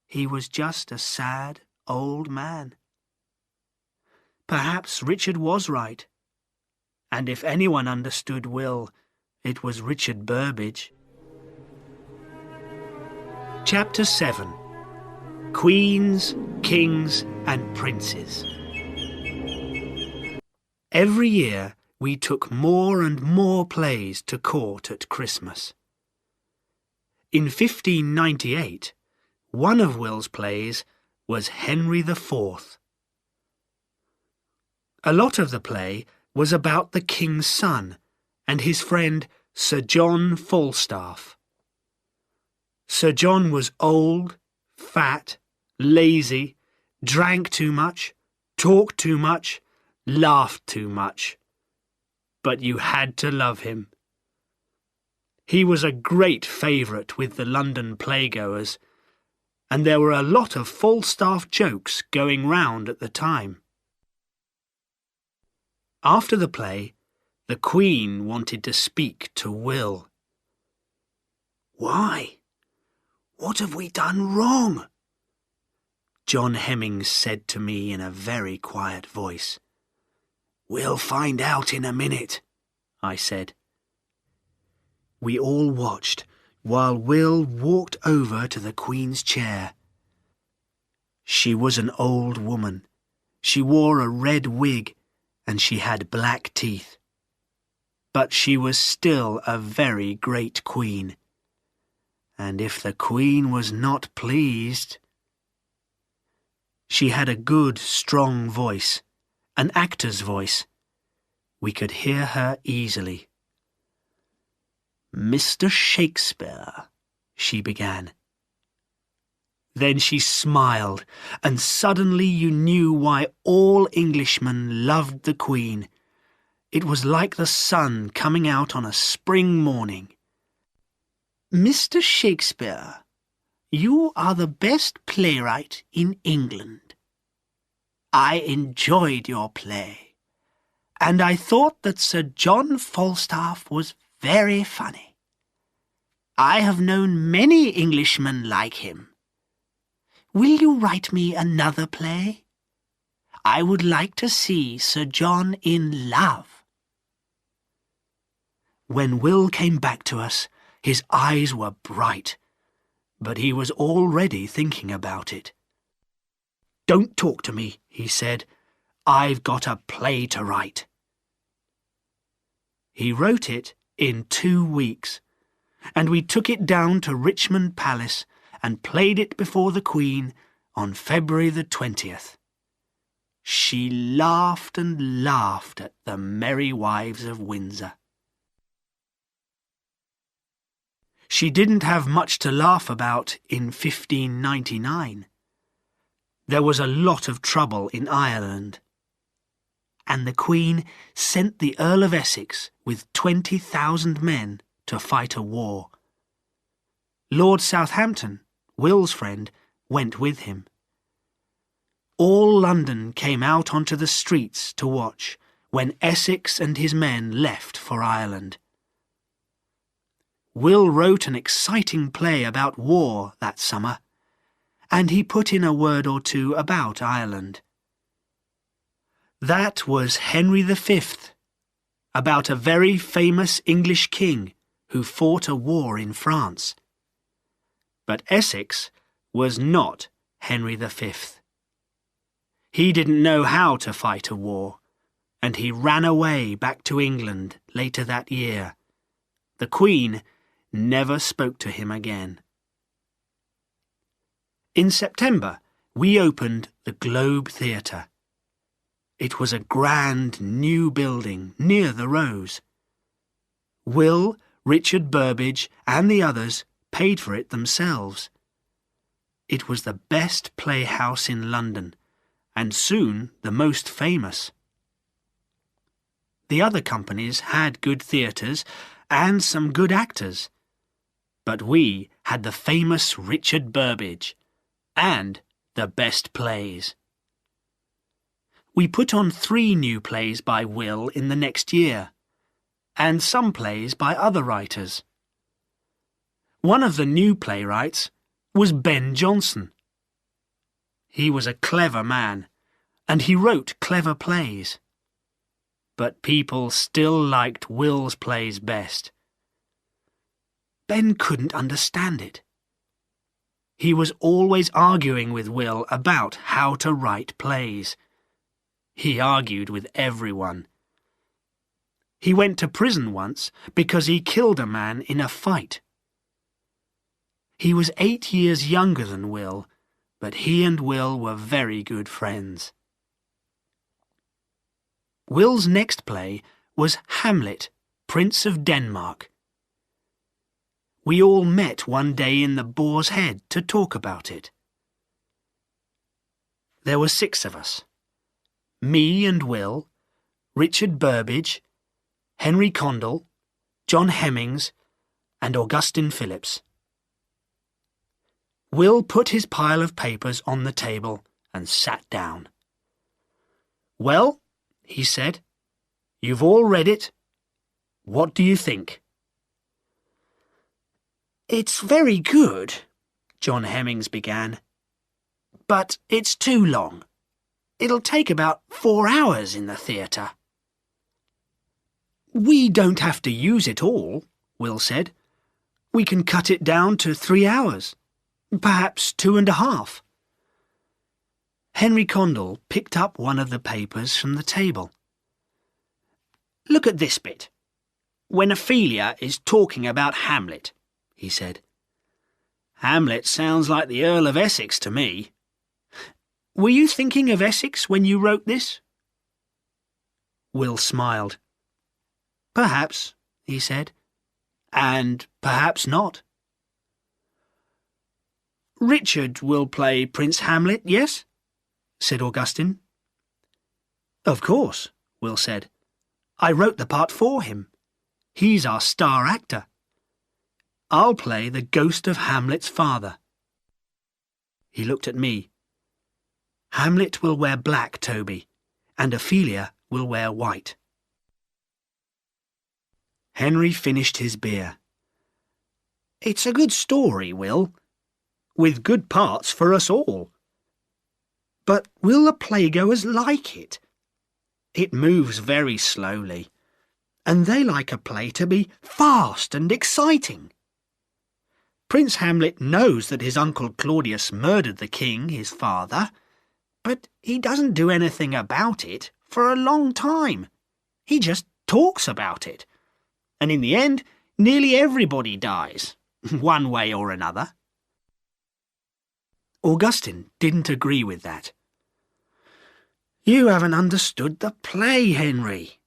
He was just a sad old man. Perhaps Richard was right, and if anyone understood Will, it was Richard Burbage. Chapter 7. Queens, Kings and Princes. Every year we took more and more plays to court at Christmas. In 1598, one of Will's plays was Henry IV. A lot of the play was about the king's son and his friend Sir John Falstaff. Sir John was old, fat, lazy, drank too much, talked too much, laughed too much. But you had to love him. He was a great favourite with the London playgoers, and there were a lot of Falstaff jokes going round at the time. After the play, the Queen wanted to speak to Will. "Why? What have we done wrong?" John Hemmings said to me in a very quiet voice. "We'll find out in a minute," I said. We all watched while Will walked over to the Queen's chair. She was an old woman. She wore a red wig and she had black teeth. But she was still a very great queen. And if the Queen was not pleased... She had a good, strong voice, an actor's voice. We could hear her easily. "Mr. Shakespeare," she began. Then she smiled, and suddenly you knew why all Englishmen loved the Queen. It was like the sun coming out on a spring morning. "Mr. Shakespeare, you are the best playwright in England. I enjoyed your play, and I thought that Sir John Falstaff was very funny. I have known many Englishmen like him. Will you write me another play? I would like to see Sir John in love." When Will came back to us, his eyes were bright, but he was already thinking about it. "Don't talk to me," he said. "I've got a play to write." He wrote it in 2 weeks, and we took it down to Richmond Palace and played it before the Queen on February the 20th. She laughed and laughed at the Merry Wives of Windsor. She didn't have much to laugh about in 1599. There was a lot of trouble in Ireland, and the Queen sent the Earl of Essex with 20,000 men to fight a war. Lord Southampton, Will's friend, went with him. All London came out onto the streets to watch when Essex and his men left for Ireland. Will wrote an exciting play about war that summer, and he put in a word or two about Ireland. That was Henry V, about a very famous English king who fought a war in France. But Essex was not Henry V. He didn't know how to fight a war, and he ran away back to England later that year. The Queen never spoke to him again. In September, we opened the Globe Theatre. It was a grand new building near the Rose. Will, Richard Burbage and the others paid for it themselves. It was the best playhouse in London, and soon the most famous. The other companies had good theatres and some good actors, but we had the famous Richard Burbage and the best plays. We put on 3 new plays by Will in the next year, and some plays by other writers. One of the new playwrights was Ben Jonson. He was a clever man, and he wrote clever plays. But people still liked Will's plays best. Ben couldn't understand it. He was always arguing with Will about how to write plays. He argued with everyone. He went to prison once because he killed a man in a fight. He was 8 years younger than Will, but he and Will were very good friends. Will's next play was Hamlet, Prince of Denmark. We all met one day in the Boar's Head to talk about it. There were 6 of us. Me and Will, Richard Burbage, Henry Condell, John Hemmings, and Augustine Phillips. Will put his pile of papers on the table and sat down. "Well," he said, "you've all read it. What do you think?" "It's very good," John Hemmings began, "but it's too long. It'll take about 4 hours in the theatre." "We don't have to use it all," Will said. "We can cut it down to 3 hours. Perhaps 2.5. Henry Condell picked up one of the papers from the table. "Look at this bit. When Ophelia is talking about Hamlet," he said. "Hamlet sounds like the Earl of Essex to me. Were you thinking of Essex when you wrote this?" Will smiled. "Perhaps," he said, "and perhaps not." "Richard will play Prince Hamlet, yes?" said Augustine. "Of course," Will said. "I wrote the part for him. He's our star actor. I'll play the ghost of Hamlet's father." He looked at me. "Hamlet will wear black, Toby, and Ophelia will wear white." Henry finished his beer. "It's a good story, Will, with good parts for us all. But will the playgoers like it? It moves very slowly, and they like a play to be fast and exciting. Prince Hamlet knows that his uncle Claudius murdered the king, his father, but he doesn't do anything about it for a long time. He just talks about it, and in the end, nearly everybody dies, one way or another." Augustine didn't agree with that. "You haven't understood the play, Henry.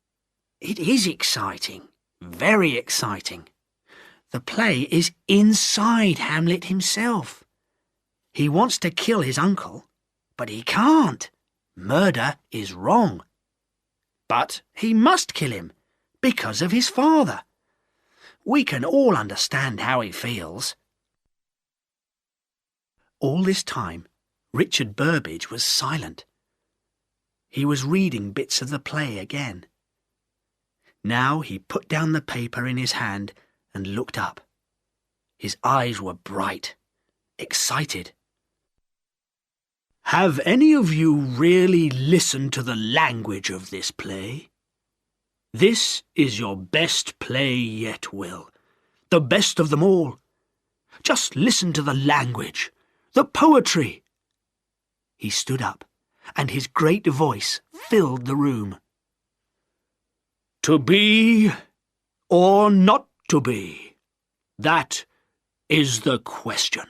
It is exciting, very exciting. The play is inside Hamlet himself. He wants to kill his uncle, but he can't. Murder is wrong. But he must kill him, because of his father. We can all understand how he feels." All this time, Richard Burbage was silent. He was reading bits of the play again. Now he put down the paper in his hand and looked up. His eyes were bright, excited. "Have any of you really listened to the language of this play? This is your best play yet, Will. The best of them all. Just listen to the language, the poetry." He stood up, and his great voice filled the room. "To be or not to be, that is the question."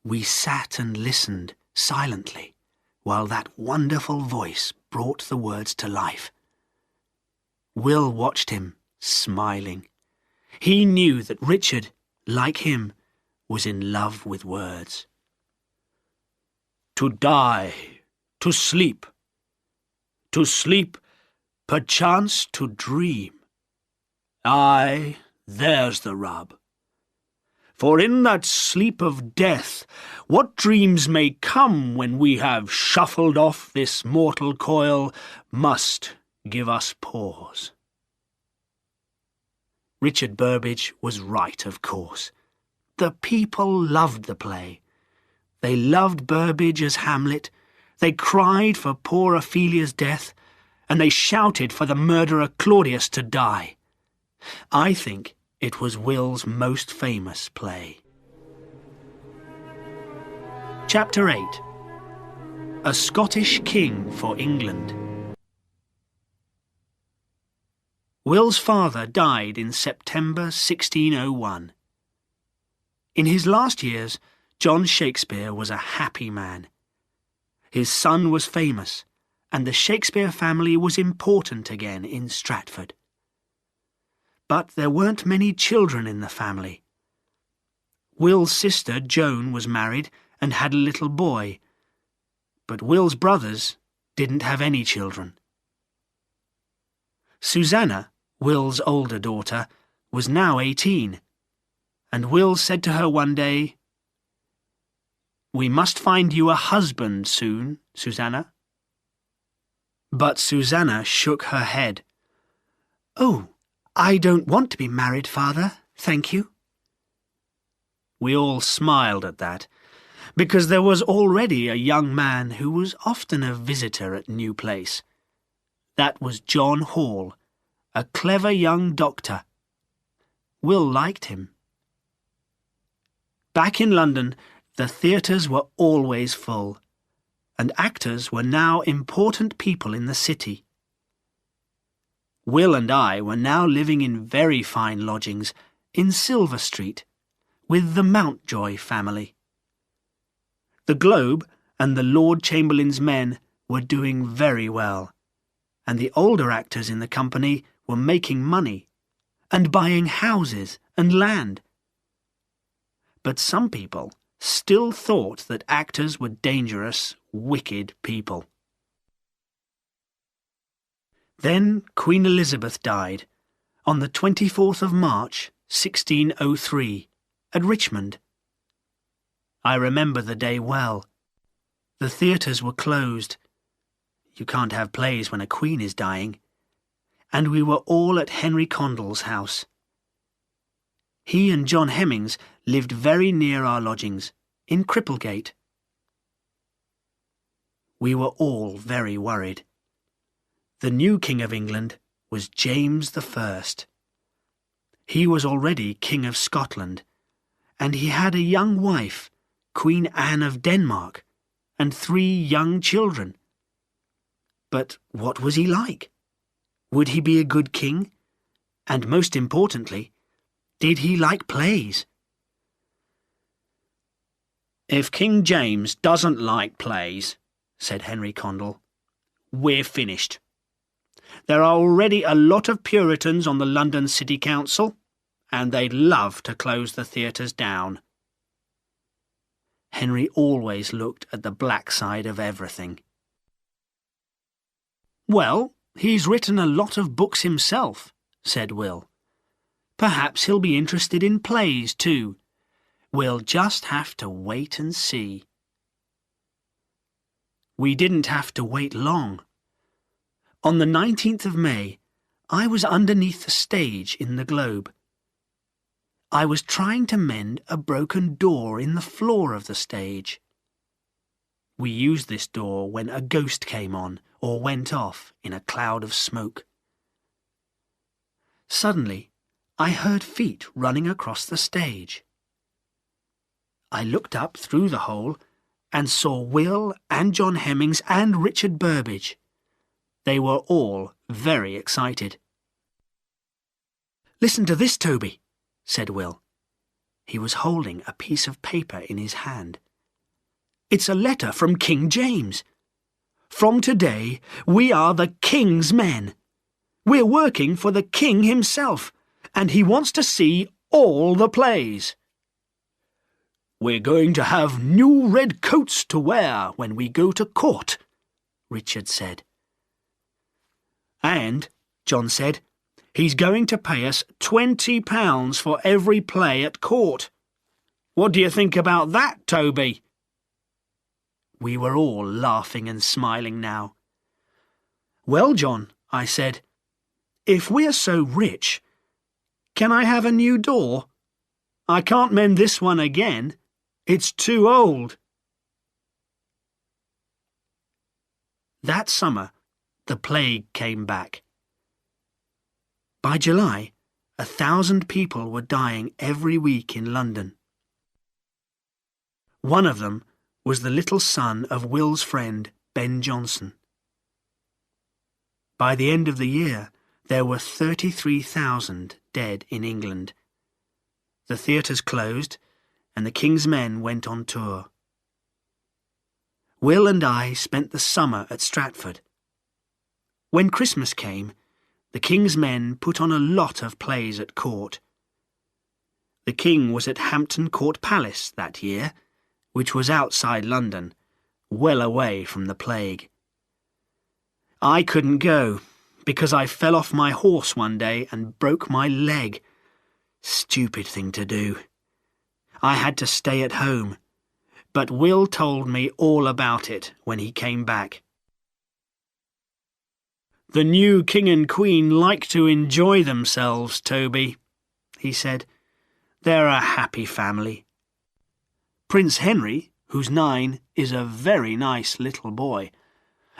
We sat and listened silently while that wonderful voice brought the words to life. Will watched him, smiling. He knew that Richard, like him, was in love with words. To die, to sleep, perchance to dream. Aye, there's the rub. For in that sleep of death, what dreams may come when we have shuffled off this mortal coil must give us pause. Richard Burbage was right, of course. The people loved the play. They loved Burbage as Hamlet, they cried for poor Ophelia's death, and they shouted for the murderer Claudius to die. I think it was Will's most famous play. Chapter 8. A Scottish King for England. Will's father died in September 1601. In his last years, John Shakespeare was a happy man. His son was famous, and the Shakespeare family was important again in Stratford. But there weren't many children in the family. Will's sister, Joan, was married and had a little boy, but Will's brothers didn't have any children. Susanna, Will's older daughter, was now 18, and Will said to her one day, "We must find you a husband soon, Susanna." But Susanna shook her head. "Oh, I don't want to be married, father, thank you." We all smiled at that, because there was already a young man who was often a visitor at New Place. That was John Hall, a clever young doctor. Will liked him. Back in London, the theatres were always full, and actors were now important people in the city. Will and I were now living in very fine lodgings in Silver Street, with the Mountjoy family. The Globe and the Lord Chamberlain's men were doing very well, and the older actors in the company were making money, and buying houses and land. But some people still thought that actors were dangerous, wicked people. Then Queen Elizabeth died, on the 24th of March, 1603, at Richmond. I remember the day well. The theatres were closed. You can't have plays when a queen is dying. And we were all at Henry Condell's house. He and John Hemmings lived very near our lodgings, in Cripplegate. We were all very worried. The new King of England was James I. He was already King of Scotland, and he had a young wife, Queen Anne of Denmark, and 3 young children. But what was he like? Would he be a good king? And most importantly, did he like plays? "If King James doesn't like plays," said Henry Condell, "we're finished. There are already a lot of Puritans on the London City Council, and they'd love to close the theatres down." Henry always looked at the black side of everything. "Well, he's written a lot of books himself," said Will. "Perhaps he'll be interested in plays too. We'll just have to wait and see." We didn't have to wait long. On the 19th of May, I was underneath the stage in the Globe. I was trying to mend a broken door in the floor of the stage. We used this door when a ghost came on or went off in a cloud of smoke. Suddenly, I heard feet running across the stage. I looked up through the hole and saw Will and John Hemmings and Richard Burbage. They were all very excited. "Listen to this, Toby," said Will. He was holding a piece of paper in his hand. "It's a letter from King James. From today, we are the King's men. We're working for the King himself, and he wants to see all the plays." "We're going to have new red coats to wear when we go to court," Richard said. "And," John said, "he's going to pay us £20 for every play at court. What do you think about that, Toby?" We were all laughing and smiling now. "Well, John," I said, "if we're so rich, can I have a new door? I can't mend this one again. It's too old." That summer, the plague came back. By July, 1,000 people were dying every week in London. One of them was the little son of Will's friend, Ben Jonson. By the end of the year, there were 33,000 dead in England. The theatres closed, and the King's Men went on tour. Will and I spent the summer at Stratford. When Christmas came, the King's Men put on a lot of plays at court. The King was at Hampton Court Palace that year, which was outside London, well away from the plague. I couldn't go, because I fell off my horse one day and broke my leg. Stupid thing to do. I had to stay at home, but Will told me all about it when he came back. "The new King and Queen like to enjoy themselves, Toby," he said. "They're a happy family. Prince Henry, who's 9, is a very nice little boy,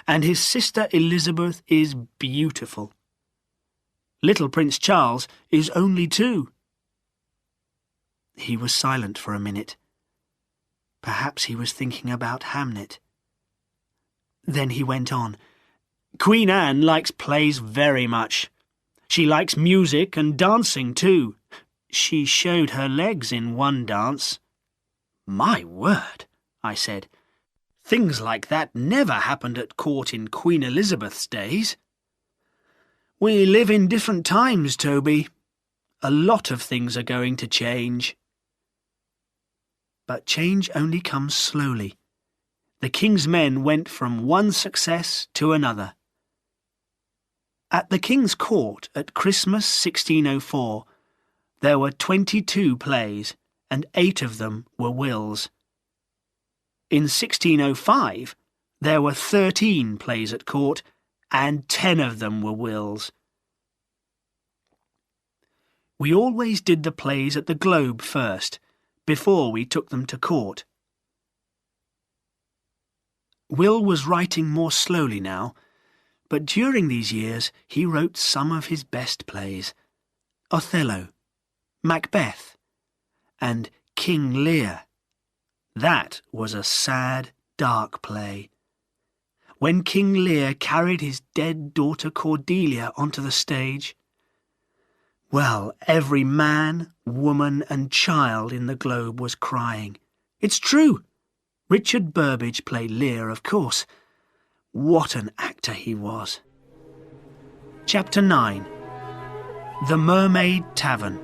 and his sister Elizabeth is beautiful. Little Prince Charles is only 2. He was silent for a minute. Perhaps he was thinking about Hamlet. Then he went on. "Queen Anne likes plays very much. She likes music and dancing too. She showed her legs in one dance." "My word," I said. "Things like that never happened at court in Queen Elizabeth's days." "We live in different times, Toby. A lot of things are going to change." But change only comes slowly. The King's Men went from one success to another. At the King's Court at Christmas 1604, there were 22 plays, and 8 of them were Will's. In 1605, there were 13 plays at court, and 10 of them were Will's. We always did the plays at the Globe first, before we took them to court. Will was writing more slowly now, but during these years he wrote some of his best plays: Othello, Macbeth, and King Lear. That was a sad, dark play. When King Lear carried his dead daughter Cordelia onto the stage, well, every man, woman and child in the Globe was crying. It's true. Richard Burbage played Lear, of course. What an actor he was. Chapter 9. The Mermaid Tavern.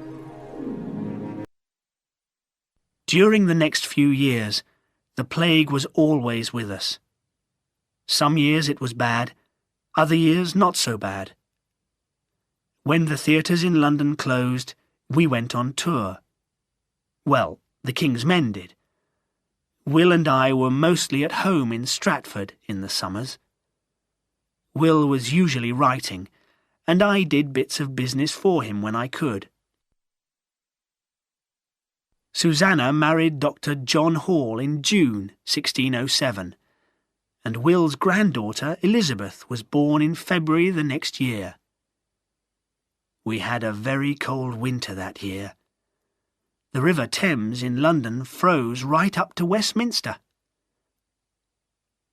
During the next few years, the plague was always with us. Some years it was bad, other years not so bad. When the theatres in London closed, we went on tour. Well, the King's Men did. Will and I were mostly at home in Stratford in the summers. Will was usually writing, and I did bits of business for him when I could. Susanna married Dr. John Hall in June 1607, and Will's granddaughter Elizabeth was born in February the next year. We had a very cold winter that year. The River Thames in London froze right up to Westminster.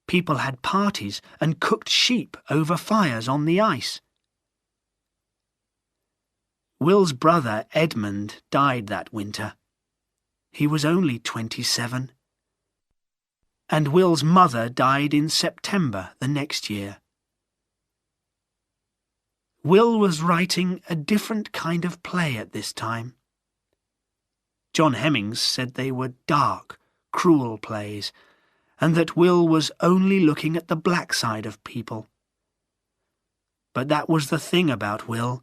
People had parties and cooked sheep over fires on the ice. Will's brother Edmund died that winter. He was only 27. And Will's mother died in September the next year. Will was writing a different kind of play at this time. John Hemmings said they were dark, cruel plays, and that Will was only looking at the black side of people. But that was the thing about Will.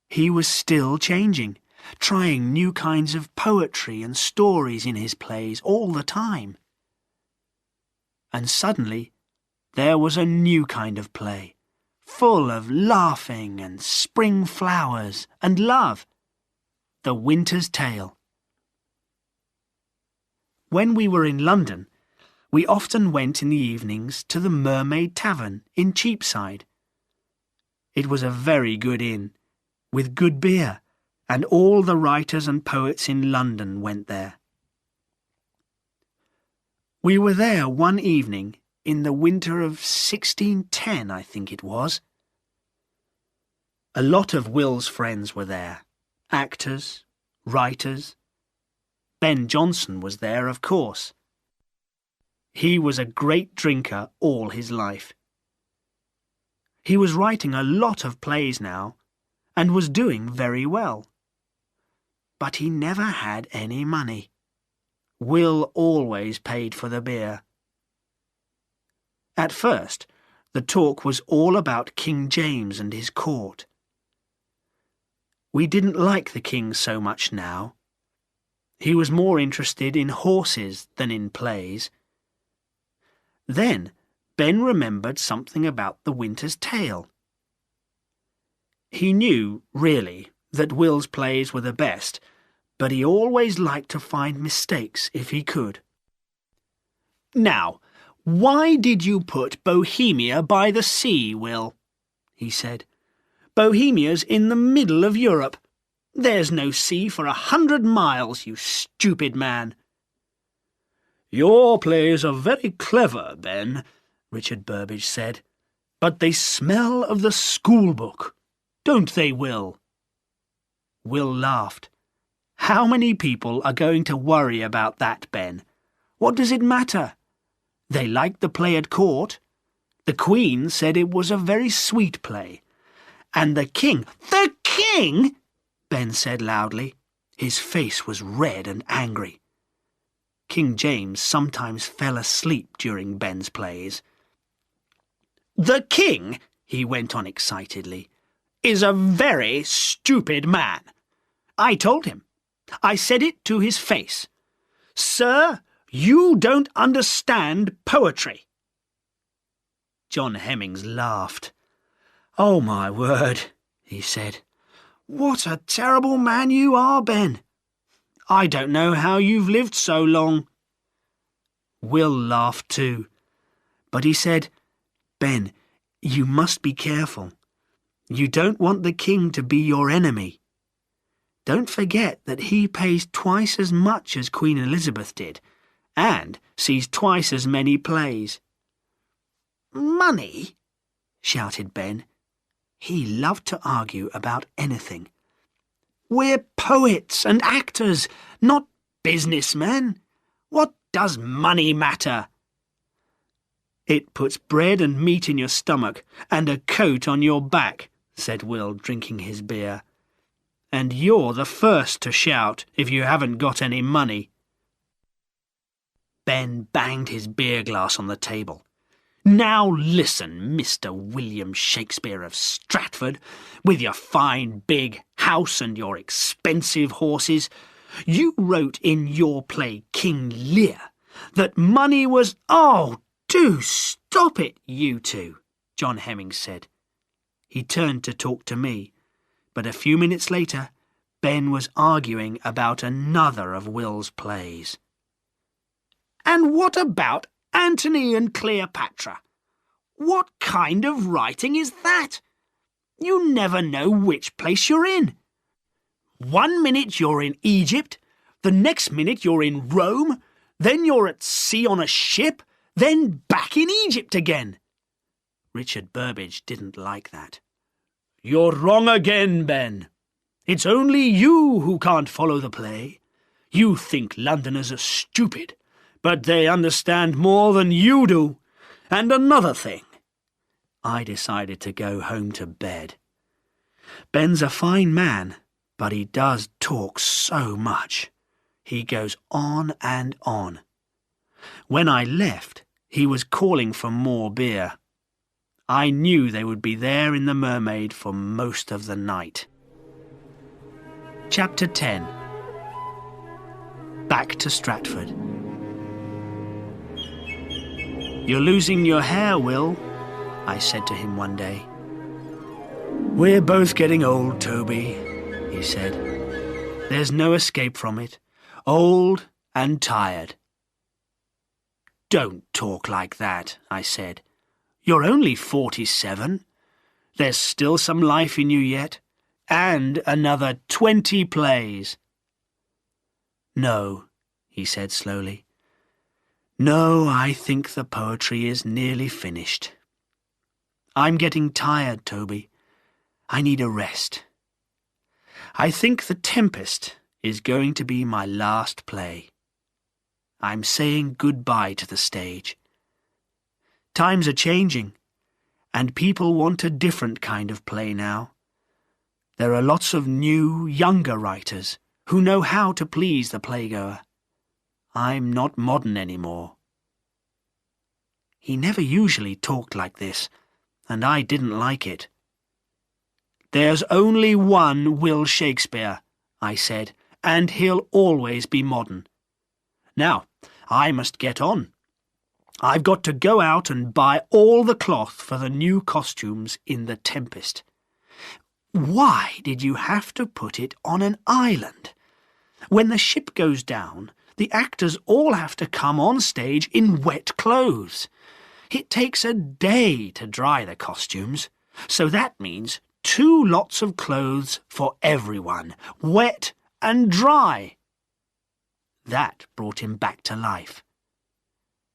He was still changing, trying new kinds of poetry and stories in his plays all the time. And suddenly there was a new kind of play, full of laughing and spring flowers and love, The Winter's Tale. When we were in London, we often went in the evenings to the Mermaid Tavern in Cheapside. It was a very good inn, with good beer, and all the writers and poets in London went there. We were there one evening in the winter of 1610, I think it was. A lot of Will's friends were there, actors, writers. Ben Jonson was there, of course. He was a great drinker all his life. He was writing a lot of plays now, and was doing very well. But he never had any money. Will always paid for the beer. At first, the talk was all about King James and his court. We didn't like the king so much now. He was more interested in horses than in plays. Then Ben remembered something about The Winter's Tale. He knew, really, that Will's plays were the best, but he always liked to find mistakes if he could. "Now, why did you put Bohemia by the sea, Will?" he said. "Bohemia's in the middle of Europe. There's no sea for 100 miles, you stupid man." "Your plays are very clever, Ben," Richard Burbage said, "but they smell of the schoolbook. Don't they, Will?" Will laughed. "How many people are going to worry about that, Ben? What does it matter? They liked the play at court. The Queen said it was a very sweet play. And the King—" "The King!" Ben said loudly. His face was red and angry. King James sometimes fell asleep during Ben's plays. "The King," he went on excitedly, "is a very stupid man. I told him. I said it to his face. Sir, you don't understand poetry." John Hemmings laughed. "Oh, my word," he said. "What a terrible man you are, Ben. I don't know how you've lived so long." Will laughed too, but he said, "Ben, you must be careful. You don't want the king to be your enemy. Don't forget that he pays twice as much as Queen Elizabeth did, and sees twice as many plays." "Money?" shouted Ben. He loved to argue about anything. "We're poets and actors, not businessmen. What does money matter?" "It puts bread and meat in your stomach and a coat on your back," said Will, drinking his beer. "And you're the first to shout if you haven't got any money." Ben banged his beer glass on the table. "Now listen, Mr. William Shakespeare of Stratford, with your fine big house and your expensive horses. You wrote in your play King Lear that money was—" "Oh, do stop it, you two," John Hemmings said. He turned to talk to me, but a few minutes later Ben was arguing about another of Will's plays. "And what about Antony and Cleopatra? What kind of writing is that? You never know which place you're in. One minute you're in Egypt, the next minute you're in Rome, then you're at sea on a ship, then back in Egypt again." Richard Burbage didn't like that. "You're wrong again, Ben. It's only you who can't follow the play. You think Londoners are stupid, but they understand more than you do. And another thing." I decided to go home to bed. Ben's a fine man, But he does talk so much. He goes on and on. When I left, he was calling for more beer. I knew they would be there in the Mermaid for most of the night. Chapter 10. Back to Stratford. "You're losing your hair, Will," I said to him one day. "We're both getting old, Toby," he said. "There's no escape from it. Old and tired." "Don't talk like that," I said. "You're only 47. There's still some life in you yet, and another 20 plays. "No," he said slowly. "No, I think the poetry is nearly finished. I'm getting tired, Toby. I need a rest. I think The Tempest is going to be my last play. I'm saying goodbye to the stage. Times are changing, and people want a different kind of play now. There are lots of new, younger writers who know how to please the playgoer. I'm not modern anymore." He never usually talked like this, and I didn't like it. "There's only one Will Shakespeare," I said, "and he'll always be modern. Now, I must get on. I've got to go out and buy all the cloth for the new costumes in The Tempest." "Why did you have to put it on an island? When the ship goes down, the actors all have to come on stage in wet clothes. It takes a day to dry the costumes, so that means 2 lots of clothes for everyone, wet and dry." That brought him back to life.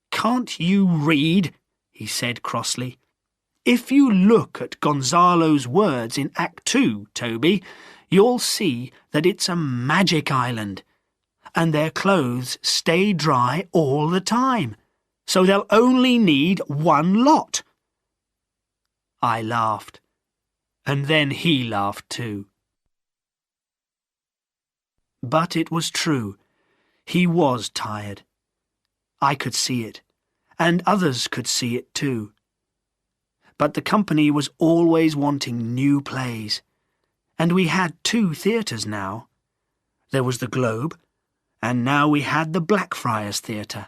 "Can't you read?" he said crossly. "If you look at Gonzalo's words in Act 2, Toby, you'll see that it's a magic island, and their clothes stay dry all the time, so they'll only need 1 lot." I laughed, and then he laughed too. But it was true. He was tired. I could see it, and others could see it too. But the company was always wanting new plays, and we had 2 theatres now. There was the Globe, and now we had the Blackfriars Theatre.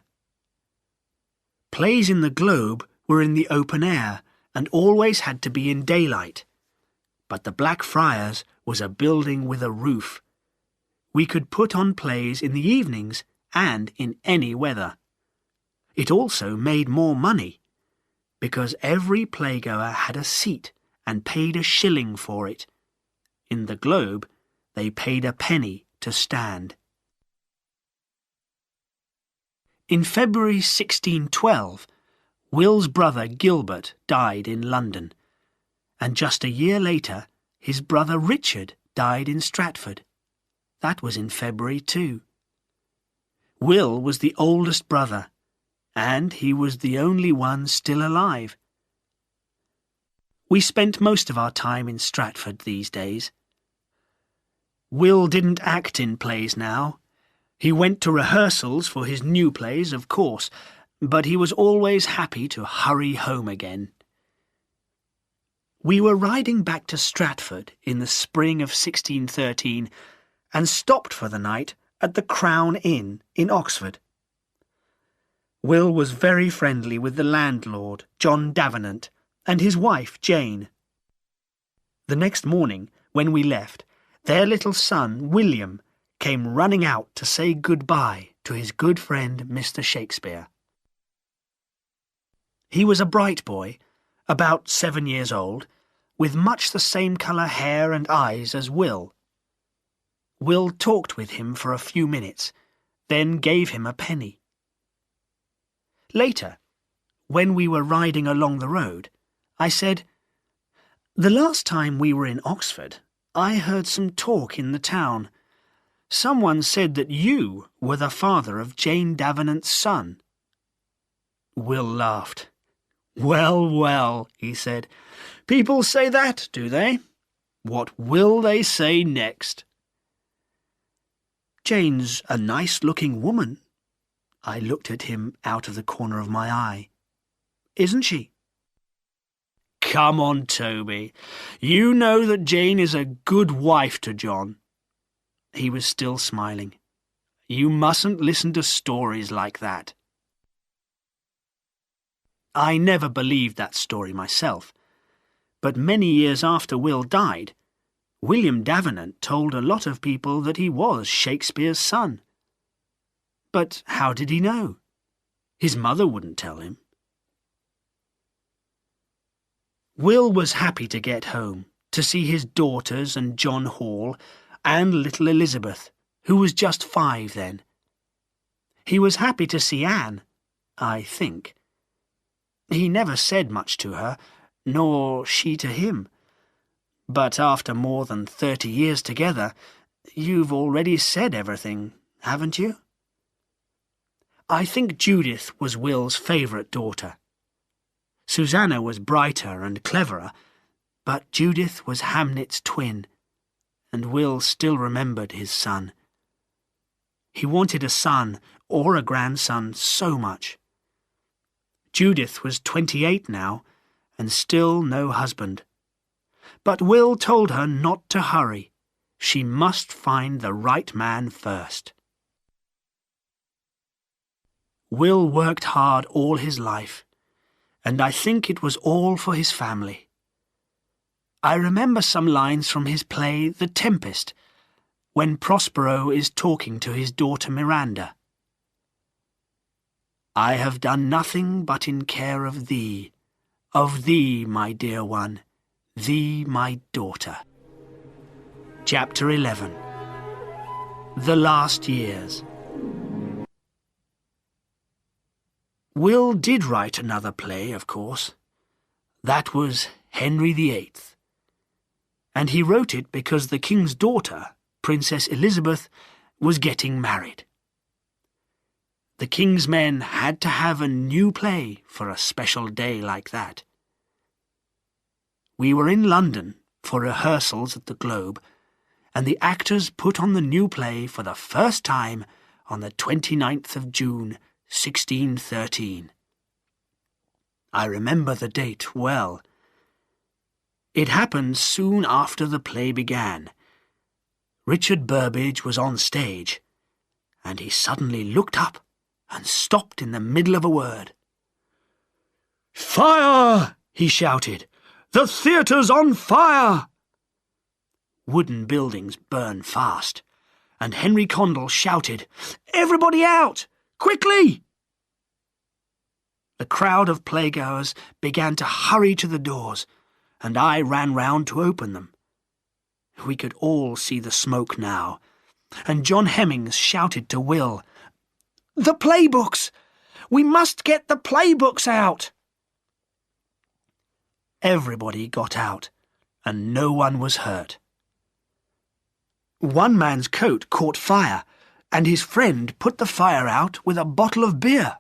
Plays in the Globe were in the open air and always had to be in daylight, but the Blackfriars was a building with a roof. We could put on plays in the evenings and in any weather. It also made more money, because every playgoer had a seat and paid a shilling for it. In the Globe, they paid a penny to stand. In February 1612, Will's brother Gilbert died in London, and just a year later, his brother Richard died in Stratford. That was in February too. Will was the oldest brother, and he was the only one still alive. We spent most of our time in Stratford these days. Will didn't act in plays now. He went to rehearsals for his new plays, of course, but he was always happy to hurry home again. We were riding back to Stratford in the spring of 1613 and stopped for the night at the Crown Inn in Oxford. Will was very friendly with the landlord, John Davenant, and his wife, Jane. The next morning, when we left, their little son, William, came running out to say goodbye to his good friend, Mr. Shakespeare. He was a bright boy, about 7 years old, with much the same colour hair and eyes as Will. Will talked with him for a few minutes, then gave him a penny. Later, when we were riding along the road, I said, "The last time we were in Oxford, I heard some talk in the town. Someone said that you were the father of Jane Davenant's son." Will laughed. "Well, well," he said, "people say that, do they? What will they say next?" Jane's a nice-looking woman. I looked at him out of the corner of my eye. Isn't she? Come on, Toby. You know that Jane is a good wife to John. He was still smiling. You mustn't listen to stories like that. I never believed that story myself, but many years after Will died, William Davenant told a lot of people that he was Shakespeare's son. But how did he know? His mother wouldn't tell him. Will was happy to get home, to see his daughters and John Hall and little Elizabeth, who was just 5 then. He was happy to see Anne, I think. He never said much to her, nor she to him. But after more than 30 years together, you've already said everything, haven't you? I think Judith was Will's favourite daughter. Susanna was brighter and cleverer, but Judith was Hamlet's twin, and Will still remembered his son. He wanted a son or a grandson so much. Judith was 28 now, and still no husband. But Will told her not to hurry. She must find the right man first. Will worked hard all his life, and I think it was all for his family. I remember some lines from his play The Tempest, when Prospero is talking to his daughter Miranda. I have done nothing but in care of thee, my dear one, thee, my daughter. Chapter 11. The Last Years. Will did write another play, of course. That was Henry VIII. And he wrote it because the king's daughter, Princess Elizabeth, was getting married. The king's men had to have a new play for a special day like that. We were in London for rehearsals at the Globe, and the actors put on the new play for the first time on the 29th of June, 1613. I remember the date well. It happened soon after the play began. Richard Burbage was on stage, and he suddenly looked up and stopped in the middle of a word. "Fire!" he shouted. "The theatre's on fire!" Wooden buildings burn fast, and Henry Condell shouted, "Everybody out! Quickly!" The crowd of playgoers began to hurry to the doors, and I ran round to open them. We could all see the smoke now, and John Hemmings shouted to Will, "The playbooks! We must get the playbooks out!" Everybody got out, and no one was hurt. One man's coat caught fire, and his friend put the fire out with a bottle of beer.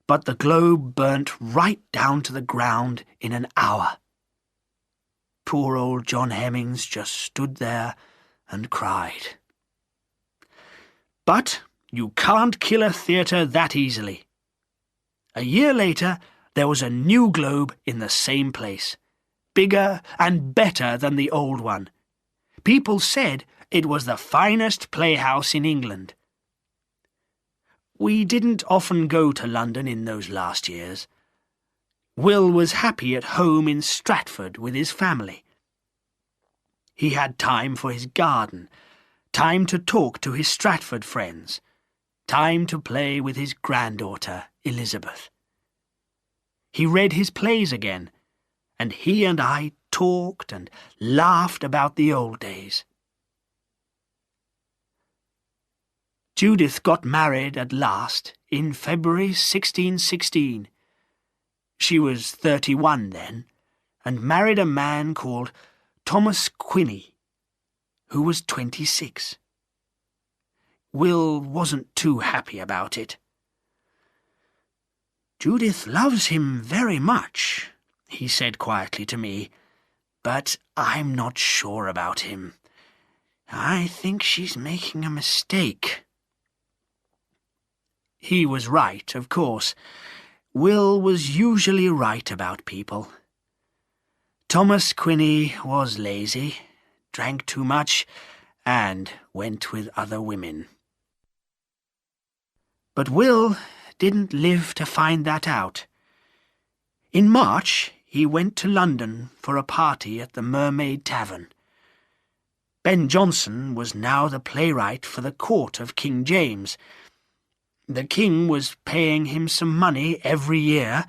But the Globe burnt right down to the ground in an hour. Poor old John Hemmings just stood there and cried. But you can't kill a theatre that easily. A year later, there was a new Globe in the same place, bigger and better than the old one. People said it was the finest playhouse in England. We didn't often go to London in those last years. Will was happy at home in Stratford with his family. He had time for his garden, time to talk to his Stratford friends, time to play with his granddaughter, Elizabeth. He read his plays again, and he and I talked and laughed about the old days. Judith got married at last in February 1616. She was 31 then, and married a man called Thomas Quinney, who was 26. Will wasn't too happy about it. "Judith loves him very much," he said quietly to me, "but I'm not sure about him. I think she's making a mistake." He was right, of course. Will was usually right about people. Thomas Quinney was lazy, drank too much, and went with other women. But Will didn't live to find that out. In March, he went to London for a party at the Mermaid Tavern. Ben Jonson was now the playwright for the court of King James. The king was paying him some money every year,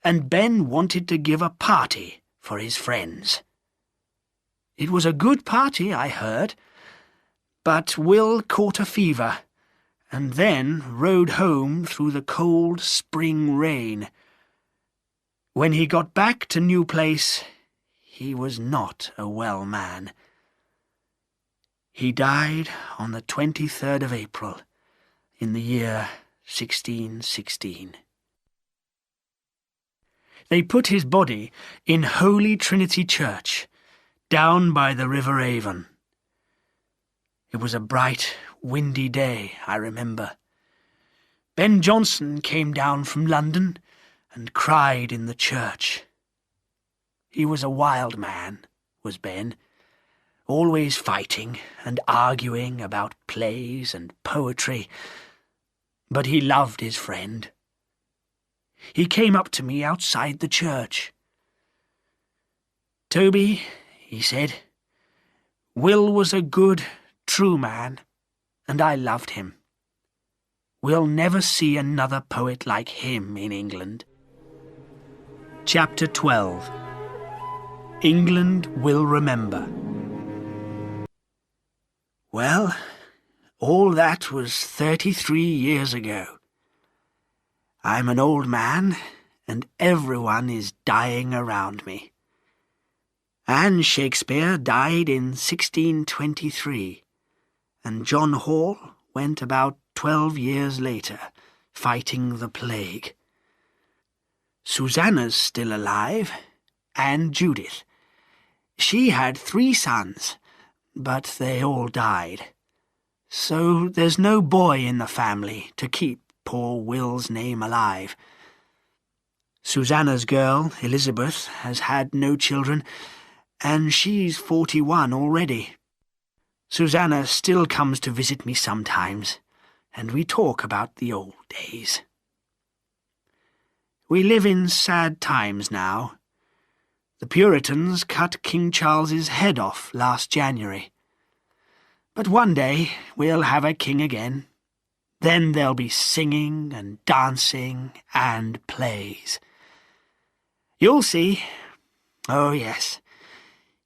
and Ben wanted to give a party for his friends. It was a good party, I heard, but Will caught a fever, and then rode home through the cold spring rain. When he got back to New Place, he was not a well man. He died on the 23rd of April, in the year 1616. They put his body in Holy Trinity Church, down by the River Avon. It was a bright, windy day, I remember. Ben Jonson came down from London and cried in the church. He was a wild man, was Ben, always fighting and arguing about plays and poetry, but he loved his friend. He came up to me outside the church. "Toby," he said, "Will was a good, true man, and I loved him. We'll never see another poet like him in England." Chapter 12. England Will Remember. Well, all that was 33 years ago. I'm an old man, and everyone is dying around me. And Shakespeare died in 1623, and John Hall went about 12 years later, fighting the plague. Susanna's still alive, and Judith. She had 3 sons, but they all died. So there's no boy in the family to keep poor Will's name alive. Susanna's girl, Elizabeth, has had no children, and she's 41 already. Susanna still comes to visit me sometimes, and we talk about the old days. We live in sad times now. The Puritans cut King Charles's head off last January. But one day we'll have a king again. Then there'll be singing and dancing and plays. You'll see. Oh, yes.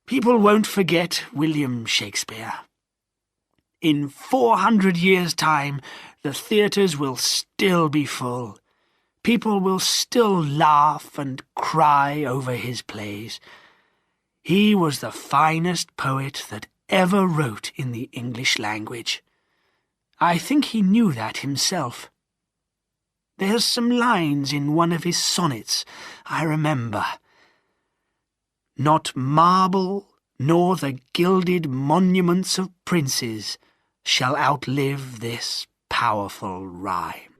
People won't forget William Shakespeare. In 400 years' time, the theatres will still be full. People will still laugh and cry over his plays. He was the finest poet that ever wrote in the English language. I think he knew that himself. There's some lines in one of his sonnets I remember. "Not marble nor the gilded monuments of princes shall outlive this powerful rhyme."